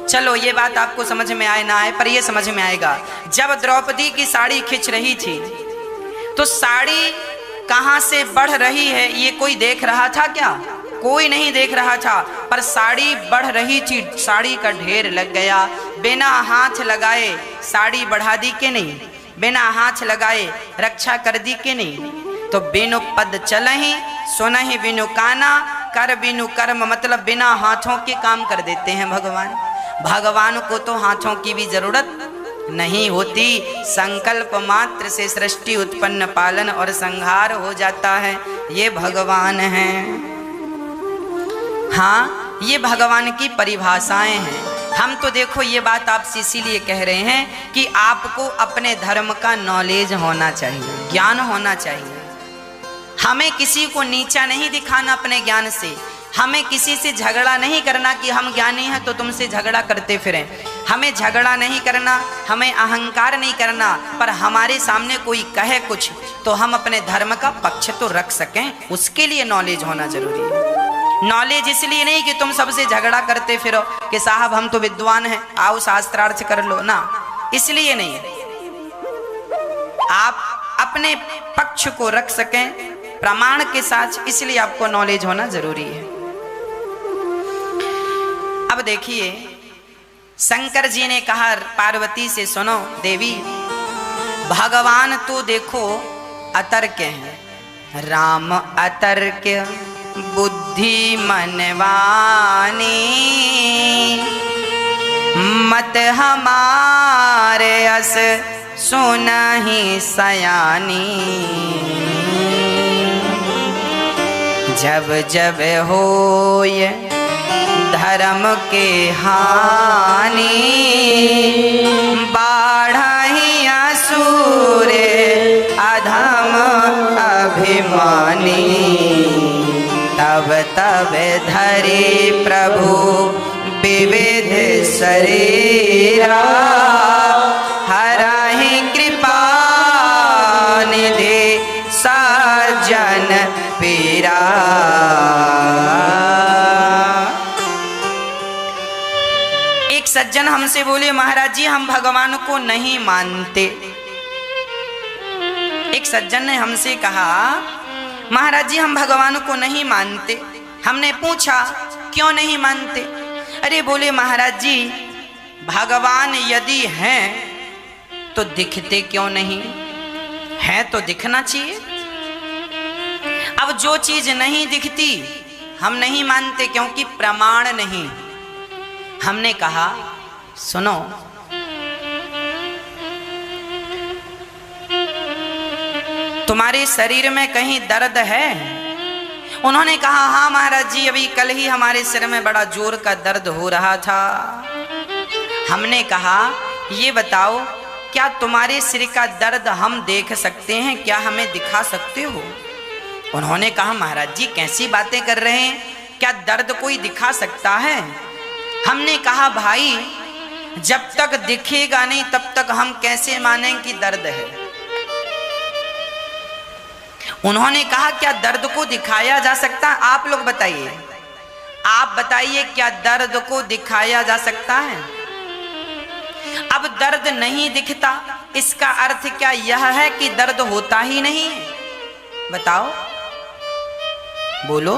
A: चलो ये बात आपको समझ में आए ना आए, पर ये समझ में आएगा। जब द्रौपदी की साड़ी खिंच रही थी तो साड़ी कहां से बढ़ रही है ये कोई देख रहा था क्या? कोई नहीं देख रहा था, पर साड़ी बढ़ रही थी, साड़ी का ढेर लग गया। बिना हाथ लगाए साड़ी बढ़ा दी कि नहीं? बिना हाथ लगाए रक्षा कर दी कि नहीं? तो बिनु पद चलहि सुनहि बिनु काना, कर बिनु कर्म, मतलब बिना हाथों के काम कर देते हैं भगवान। भगवान को तो हाथों की भी जरूरत नहीं होती, संकल्प मात्र से सृष्टि उत्पन्न पालन और संहार हो जाता है। ये भगवान हैं। हाँ, ये भगवान की परिभाषाएं हैं। हम तो देखो ये बात आपसे इसीलिए कह रहे हैं कि आपको अपने धर्म का नॉलेज होना चाहिए, ज्ञान होना चाहिए। हमें किसी को नीचा नहीं दिखाना अपने ज्ञान से, हमें किसी से झगड़ा नहीं करना कि हम ज्ञानी हैं तो तुमसे झगड़ा करते फिरें। हमें झगड़ा नहीं करना, हमें अहंकार नहीं करना, पर हमारे सामने कोई कहे कुछ तो हम अपने धर्म का पक्ष तो रख सकें, उसके लिए नॉलेज होना जरूरी है। नॉलेज इसलिए नहीं कि तुम सबसे झगड़ा करते फिरो कि साहब हम तो विद्वान हैं, आओ शास्त्रार्थ कर लो ना, इसलिए नहीं। आप अपने पक्ष को रख सकें प्रमाण के साथ, इसलिए आपको नॉलेज होना जरूरी है। अब देखिए शंकर जी ने कहा पार्वती से, सुनो देवी, भगवान तो देखो अतर्क हैं, राम अतर्क बुद्धि मनवानी, मत हमारे अस सुनहि सयानी, जब जब होय धर्म के हानि, बाढ़हि असुर अधम अभिमानी, तब तब धरे प्रभु विविध शरीरा, हरहि कृपा निधि सज्जन पीरा। एक सज्जन हमसे बोले, महाराज जी हम भगवान को नहीं मानते। एक सज्जन ने हमसे कहा, महाराज जी हम भगवान को नहीं मानते। हमने पूछा क्यों नहीं मानते? अरे बोले, महाराज जी भगवान यदि हैं तो दिखते क्यों नहीं? हैं तो दिखना चाहिए। अब जो चीज नहीं दिखती हम नहीं मानते क्योंकि प्रमाण नहीं। हमने कहा सुनो, तुम्हारे शरीर में कहीं दर्द है? उन्होंने कहा हाँ महाराज जी, अभी कल ही हमारे सिर में बड़ा जोर का दर्द हो रहा था। हमने कहा ये बताओ, क्या तुम्हारे सिर का दर्द हम देख सकते हैं? क्या हमें दिखा सकते हो? उन्होंने कहा महाराज जी कैसी बातें कर रहे हैं, क्या दर्द कोई दिखा सकता है? हमने कहा भाई जब तक दिखेगा नहीं तब तक हम कैसे मानें कि दर्द है। उन्होंने कहा क्या दर्द को दिखाया जा सकता है? आप लोग बताइए, आप बताइए क्या दर्द को दिखाया जा सकता है? अब दर्द नहीं दिखता, इसका अर्थ क्या यह है कि दर्द होता ही नहीं है? बताओ, बोलो।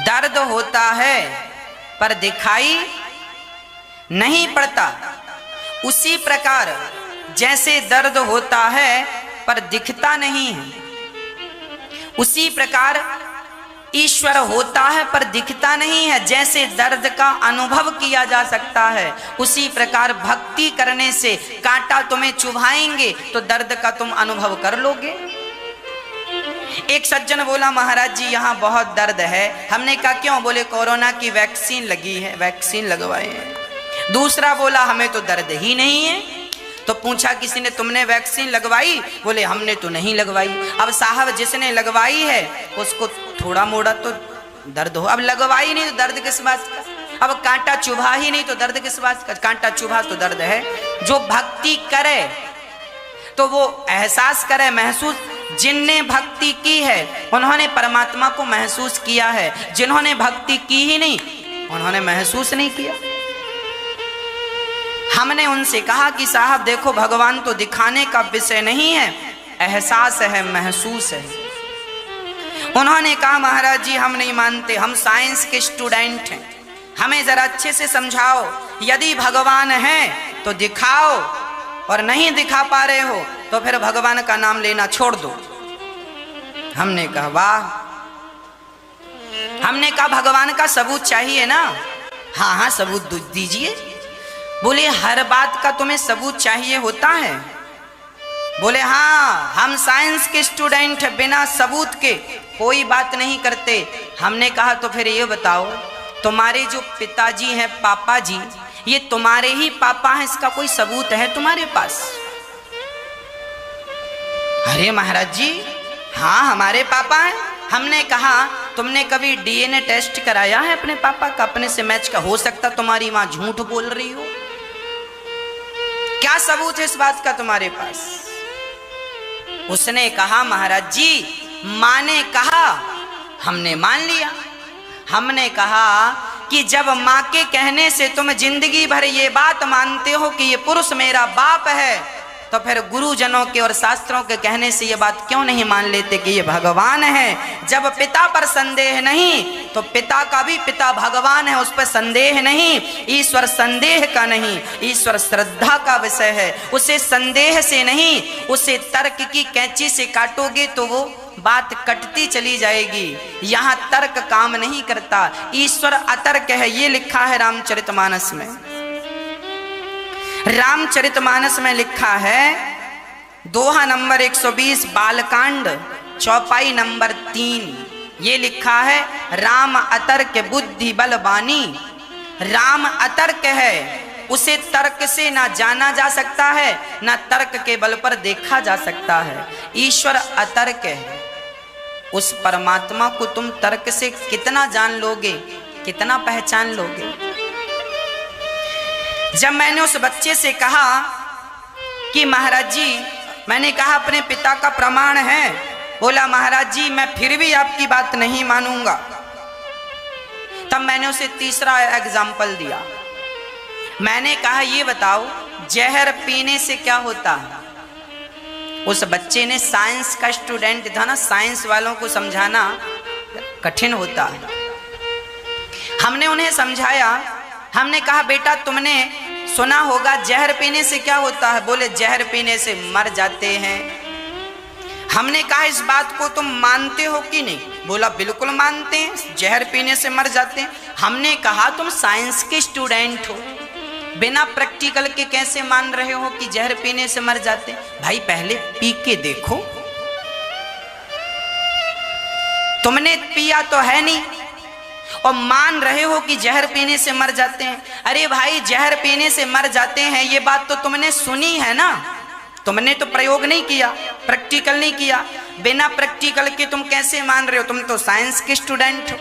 A: दर्द होता है पर दिखाई नहीं पड़ता। उसी प्रकार जैसे दर्द होता है पर दिखता नहीं है, उसी प्रकार ईश्वर होता है पर दिखता नहीं है। जैसे दर्द का अनुभव किया जा सकता है, उसी प्रकार भक्ति करने से कांटा तुम्हें चुभाएंगे तो दर्द का तुम अनुभव कर लोगे। एक सज्जन बोला महाराज जी यहाँ बहुत दर्द है। हमने कहा क्यों? बोले कोरोना की वैक्सीन लगी है, वैक्सीन लगवाए हैं। दूसरा बोला हमें तो दर्द ही नहीं है। तो पूछा किसी ने तुमने वैक्सीन लगवाई? बोले हमने तो नहीं लगवाई। अब साहब जिसने लगवाई है उसको थोड़ा मोड़ा तो दर्द हो, अब लगवाई नहीं तो दर्द किस बात का? अब कांटा चुभा ही नहीं तो दर्द किस बात का? कांटा चुभा तो दर्द है। जो भक्ति करे तो वो एहसास करे, महसूस। जिनने भक्ति की है उन्होंने परमात्मा को महसूस किया है, जिन्होंने भक्ति की ही नहीं उन्होंने महसूस नहीं किया। हमने उनसे कहा कि साहब देखो भगवान तो दिखाने का विषय नहीं है, एहसास है, महसूस है। उन्होंने कहा महाराज जी हम नहीं मानते, हम साइंस के स्टूडेंट हैं, हमें जरा अच्छे से समझाओ। यदि भगवान है तो दिखाओ, और नहीं दिखा पा रहे हो तो फिर भगवान का नाम लेना छोड़ दो। हमने कहा वाह। हमने कहा भगवान का सबूत चाहिए ना? हाँ हाँ सबूत दीजिए। बोले हर बात का तुम्हें सबूत चाहिए होता है? बोले हाँ, हम साइंस के स्टूडेंट हैं, बिना सबूत के कोई बात नहीं करते। हमने कहा तो फिर ये बताओ, तुम्हारे जो पिताजी हैं, पापा जी, ये तुम्हारे ही पापा हैं, इसका कोई सबूत है तुम्हारे पास? अरे महाराज जी हाँ हमारे पापा हैं। हमने कहा तुमने कभी डीएनए टेस्ट कराया है अपने पापा का, अपने से मैच का? हो सकता तुम्हारी मां झूठ बोल रही हो। क्या सबूत है इस बात का तुम्हारे पास? उसने कहा महाराज जी मां ने कहा, हमने मान लिया। हमने कहा कि जब मां के कहने से तुम जिंदगी भर ये बात मानते हो कि ये पुरुष मेरा बाप है, तो फिर गुरुजनों के और शास्त्रों के कहने से ये बात क्यों नहीं मान लेते कि ये भगवान है। जब पिता पर संदेह नहीं तो पिता का भी पिता भगवान है, उस पर संदेह नहीं। ईश्वर संदेह का नहीं, ईश्वर श्रद्धा का विषय है। उसे संदेह से नहीं, उसे तर्क की कैंची से काटोगे तो वो बात कटती चली जाएगी। यहाँ तर्क काम नहीं करता, ईश्वर अतर्क है। ये लिखा है रामचरितमानस में। रामचरितमानस में लिखा है, दोहा नंबर 120 बालकांड चौपाई नंबर 3, ये लिखा है, राम अतर्क बुद्धि बलवानी। राम अतर्क है, उसे तर्क से ना जाना जा सकता है, ना तर्क के बल पर देखा जा सकता है। ईश्वर अतर्क है। उस परमात्मा को तुम तर्क से कितना जान लोगे, कितना पहचान लोगे। जब मैंने उस बच्चे से कहा कि महाराज जी, मैंने कहा अपने पिता का प्रमाण है, बोला महाराज जी मैं फिर भी आपकी बात नहीं मानूंगा। तब मैंने उसे तीसरा एग्जाम्पल दिया। मैंने कहा ये बताओ जहर पीने से क्या होता है। उस बच्चे ने, साइंस का स्टूडेंट था ना, साइंस वालों को समझाना कठिन होता है। हमने उन्हें समझाया, हमने कहा बेटा तुमने सुना होगा जहर पीने से क्या होता है। बोले जहर पीने से मर जाते हैं। हमने कहा इस बात को तुम मानते हो कि नहीं। बोला बिल्कुल मानते हैं, जहर पीने से मर जाते हैं। हमने कहा तुम साइंस के स्टूडेंट हो, बिना प्रैक्टिकल के कैसे मान रहे हो कि जहर पीने से मर जाते हैं। भाई पहले पी के देखो। तुमने पिया तो है नहीं और मान रहे हो कि जहर पीने से मर जाते हैं। अरे भाई जहर पीने से मर जाते हैं ये बात तो तुमने सुनी है ना, तुमने तो प्रयोग नहीं किया, प्रैक्टिकल नहीं किया। बिना प्रैक्टिकल के तुम कैसे मान रहे हो। तुम तो साइंस के स्टूडेंट हो,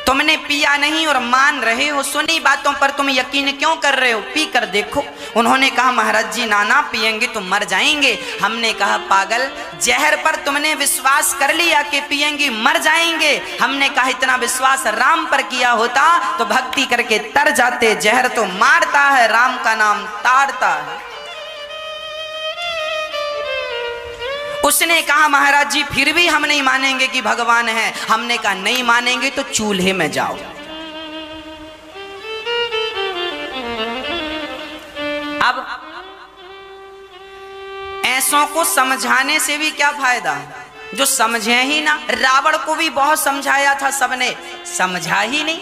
A: तुमने पिया नहीं और मान रहे हो। सुनी बातों पर तुम यकीन क्यों कर रहे हो, पी कर देखो। उन्होंने कहा महाराज जी नाना पिएंगे तो मर जाएंगे। हमने कहा पागल, जहर पर तुमने विश्वास कर लिया कि पिएंगे मर जाएंगे। हमने कहा इतना विश्वास राम पर किया होता तो भक्ति करके तर जाते। जहर तो मारता है, राम का नाम ताड़ता है। उसने कहा महाराज जी फिर भी हम नहीं मानेंगे कि भगवान है। हमने कहा नहीं मानेंगे तो चूल्हे में जाओ। अब ऐसों को समझाने से भी क्या फायदा, जो समझे ही ना। रावण को भी बहुत समझाया था सबने, समझा ही नहीं।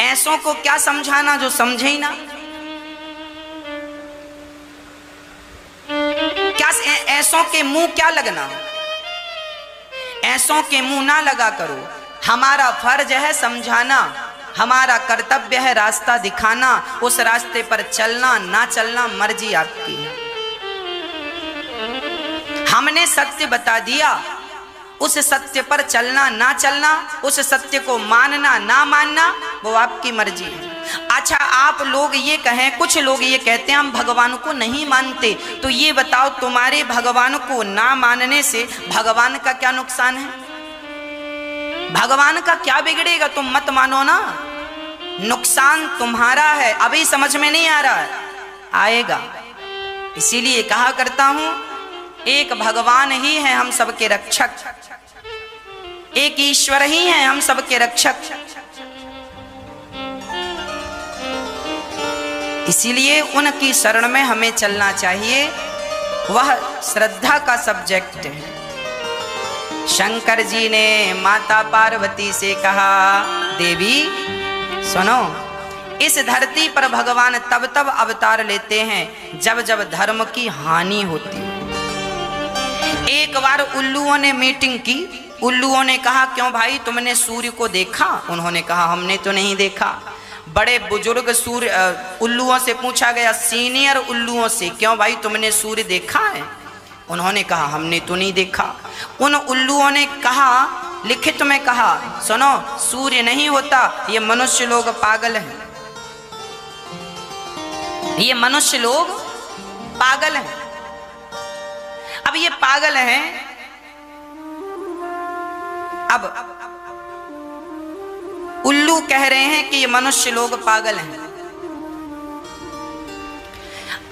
A: ऐसों को क्या समझाना जो समझे ही ना। क्या ऐसों के मुंह क्या लगना, ऐसों के मुंह ना लगा करो। हमारा फर्ज है समझाना, हमारा कर्तव्य है रास्ता दिखाना। उस रास्ते पर चलना ना चलना मर्जी आपकी है। हमने सत्य बता दिया, उस सत्य पर चलना ना चलना, उस सत्य को मानना ना मानना वो आपकी मर्जी है। अच्छा आप लोग ये कहें, कुछ लोग ये कहते हैं हम भगवान को नहीं मानते, तो ये बताओ तुम्हारे भगवान को ना मानने से भगवान का क्या नुकसान है, भगवान का क्या बिगड़ेगा। तुम मत मानो ना, नुकसान तुम्हारा है। अभी समझ में नहीं आ रहा है, आएगा। इसीलिए कहा करता हूं एक भगवान ही है हम सबके रक्षक, एक ईश्वर ही है हम सबके रक्षक। इसीलिए उनकी शरण में हमें चलना चाहिए, वह श्रद्धा का सब्जेक्ट है। शंकर जी ने माता पार्वती से कहा देवी सुनो, इस धरती पर भगवान तब तब अवतार लेते हैं जब जब धर्म की हानि होती है। एक बार उल्लुओं ने मीटिंग की, उल्लुओं ने कहा क्यों भाई तुमने सूर्य को देखा। उन्होंने कहा हमने तो नहीं देखा। बड़े बुजुर्ग सूर्य उल्लुओं से पूछा गया, सीनियर उल्लुओं से, क्यों भाई तुमने सूर्य देखा है। उन्होंने कहा हमने तो नहीं देखा। उन उल्लुओं ने कहा, लिखित में कहा सुनो सूर्य नहीं होता, ये मनुष्य लोग पागल हैं, ये मनुष्य लोग पागल हैं। अब ये पागल हैं, अब उल्लू कह रहे हैं कि ये मनुष्य लोग पागल हैं।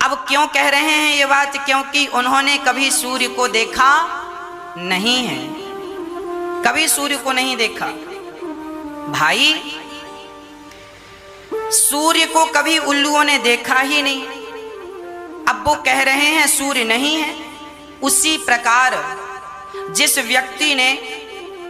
A: अब अब क्यों कह रहे हैं ये बात? क्योंकि उन्होंने कभी सूर्य को देखा नहीं है, कभी सूर्य को नहीं देखा। भाई सूर्य को कभी उल्लुओं ने देखा ही नहीं, अब वो कह रहे हैं सूर्य नहीं है। उसी प्रकार जिस व्यक्ति ने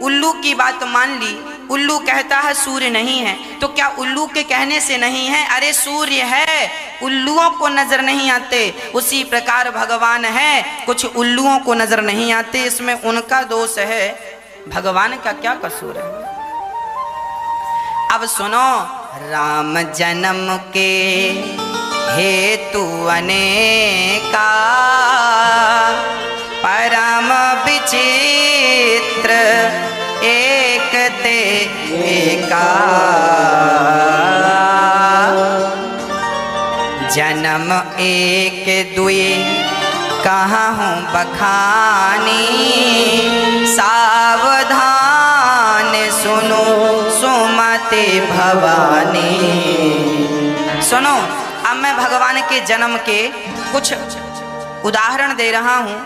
A: उल्लू की बात मान ली, उल्लू कहता है सूर्य नहीं है, तो क्या उल्लू के कहने से नहीं है? अरे सूर्य है, उल्लुओं को नजर नहीं आते। उसी प्रकार भगवान है, कुछ उल्लुओं को नजर नहीं आते, इसमें उनका दोष है, भगवान का क्या कसूर है? अब सुनो, राम जन्म के हेतु अनेका, परम विचित्र एक ते एका। जन्म एक दुई कहाँ हूँ बखानी, सावधान सुनो सुमते भवानी। सुनो, अब मैं भगवान के जन्म के कुछ उदाहरण दे रहा हूं,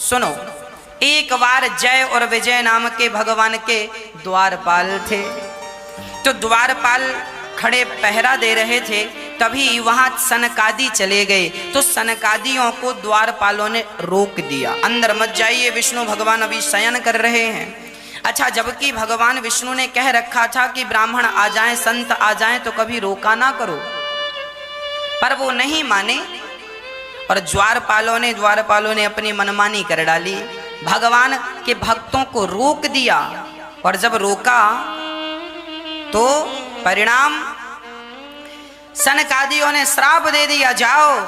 A: सुनो। एक बार जय और विजय नाम के भगवान के द्वारपाल थे, तो द्वारपाल खड़े पहरा दे रहे थे, तभी वहां सनकादि चले गए, तो सनकादियों को द्वारपालों ने रोक दिया, अंदर मत जाइए, विष्णु भगवान अभी शयन कर रहे हैं। अच्छा, जबकि भगवान विष्णु ने कह रखा था कि ब्राह्मण आ जाएं, संत आ जाएं, तो कभी रोका ना करो, पर वो नहीं माने और द्वारपालों ने अपनी मनमानी कर डाली, भगवान के भक्तों को रोक दिया। और जब रोका तो परिणाम, सनकादियों ने श्राप दे दिया, जाओ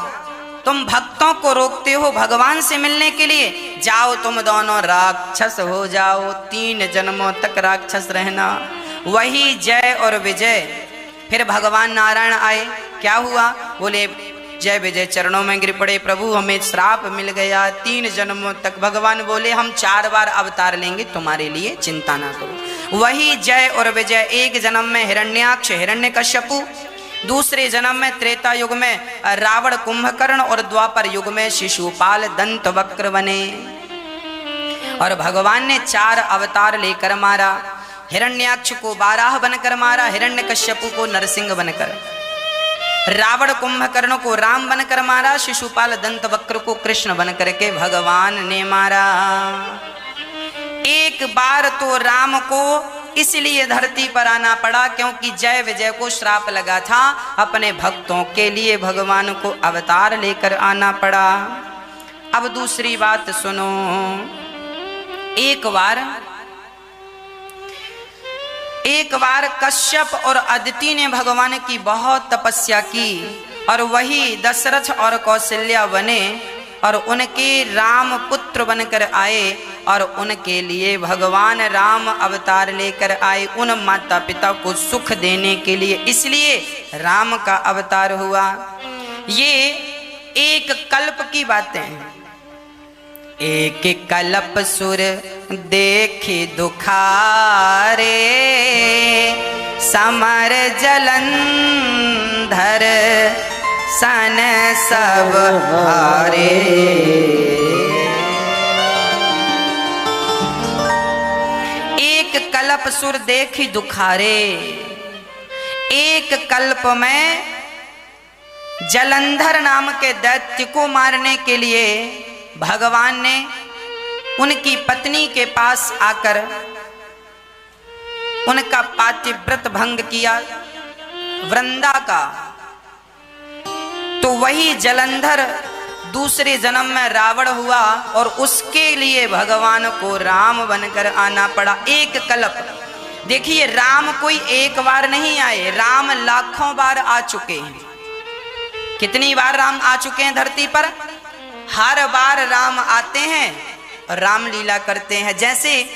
A: तुम भक्तों को रोकते हो भगवान से मिलने के लिए, जाओ तुम दोनों राक्षस हो जाओ, 3 जन्मों तक राक्षस रहना। वही जय और विजय, फिर भगवान नारायण आए, क्या हुआ? बोले जय विजय चरणों में गिर पड़े, प्रभु हमें श्राप मिल गया, 3 जन्मों तक। भगवान बोले हम 4 बार अवतार लेंगे तुम्हारे लिए, चिंता ना करो। वही जय और विजय, एक जन्म में हिरण्याक्ष हिरण्यकश्यपु, दूसरे जन्म में त्रेता युग में रावण कुंभकर्ण, और द्वापर युग में शिशुपाल दंत वक्र बने। और भगवान ने 4 अवतार लेकर मारा, हिरण्याक्ष को बाराह बनकर मारा, हिरण्यकश्यपु को नरसिंह बनकर, रावण कुंभकर्ण को राम बनकर मारा, शिशुपाल दंत वक्र को कृष्ण बनकर के भगवान ने मारा। एक बार तो राम को इसलिए धरती पर आना पड़ा क्योंकि जय विजय को श्राप लगा था, अपने भक्तों के लिए भगवान को अवतार लेकर आना पड़ा। अब दूसरी बात सुनो, एक बार कश्यप और अदिति ने भगवान की बहुत तपस्या की, और वही दशरथ और कौशल्या बने और उनके राम पुत्र बनकर आए, और उनके लिए भगवान राम अवतार लेकर आए, उन माता पिता को सुख देने के लिए, इसलिए राम का अवतार हुआ। ये एक कल्प की बातें हैं। एक कल्प सुर देखे दुखारे, समर जलंधर सन सब हारे। एक कल्प सुर देखी दुखारे, एक कल्प में जलंधर नाम के दैत्य को मारने के लिए भगवान ने उनकी पत्नी के पास आकर उनका पातिव्रत भंग किया, वृंदा का। तो वही जलंधर दूसरे जन्म में रावण हुआ, और उसके लिए भगवान को राम बनकर आना पड़ा। एक कल्प, देखिए राम कोई एक बार नहीं आए, राम लाखों बार आ चुके हैं। कितनी बार राम आ चुके हैं धरती पर? हर बार राम आते हैं और राम लीला करते हैं। जैसे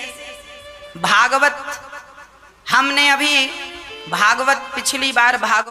A: भागवत, हमने अभी भागवत पिछली बार भागवत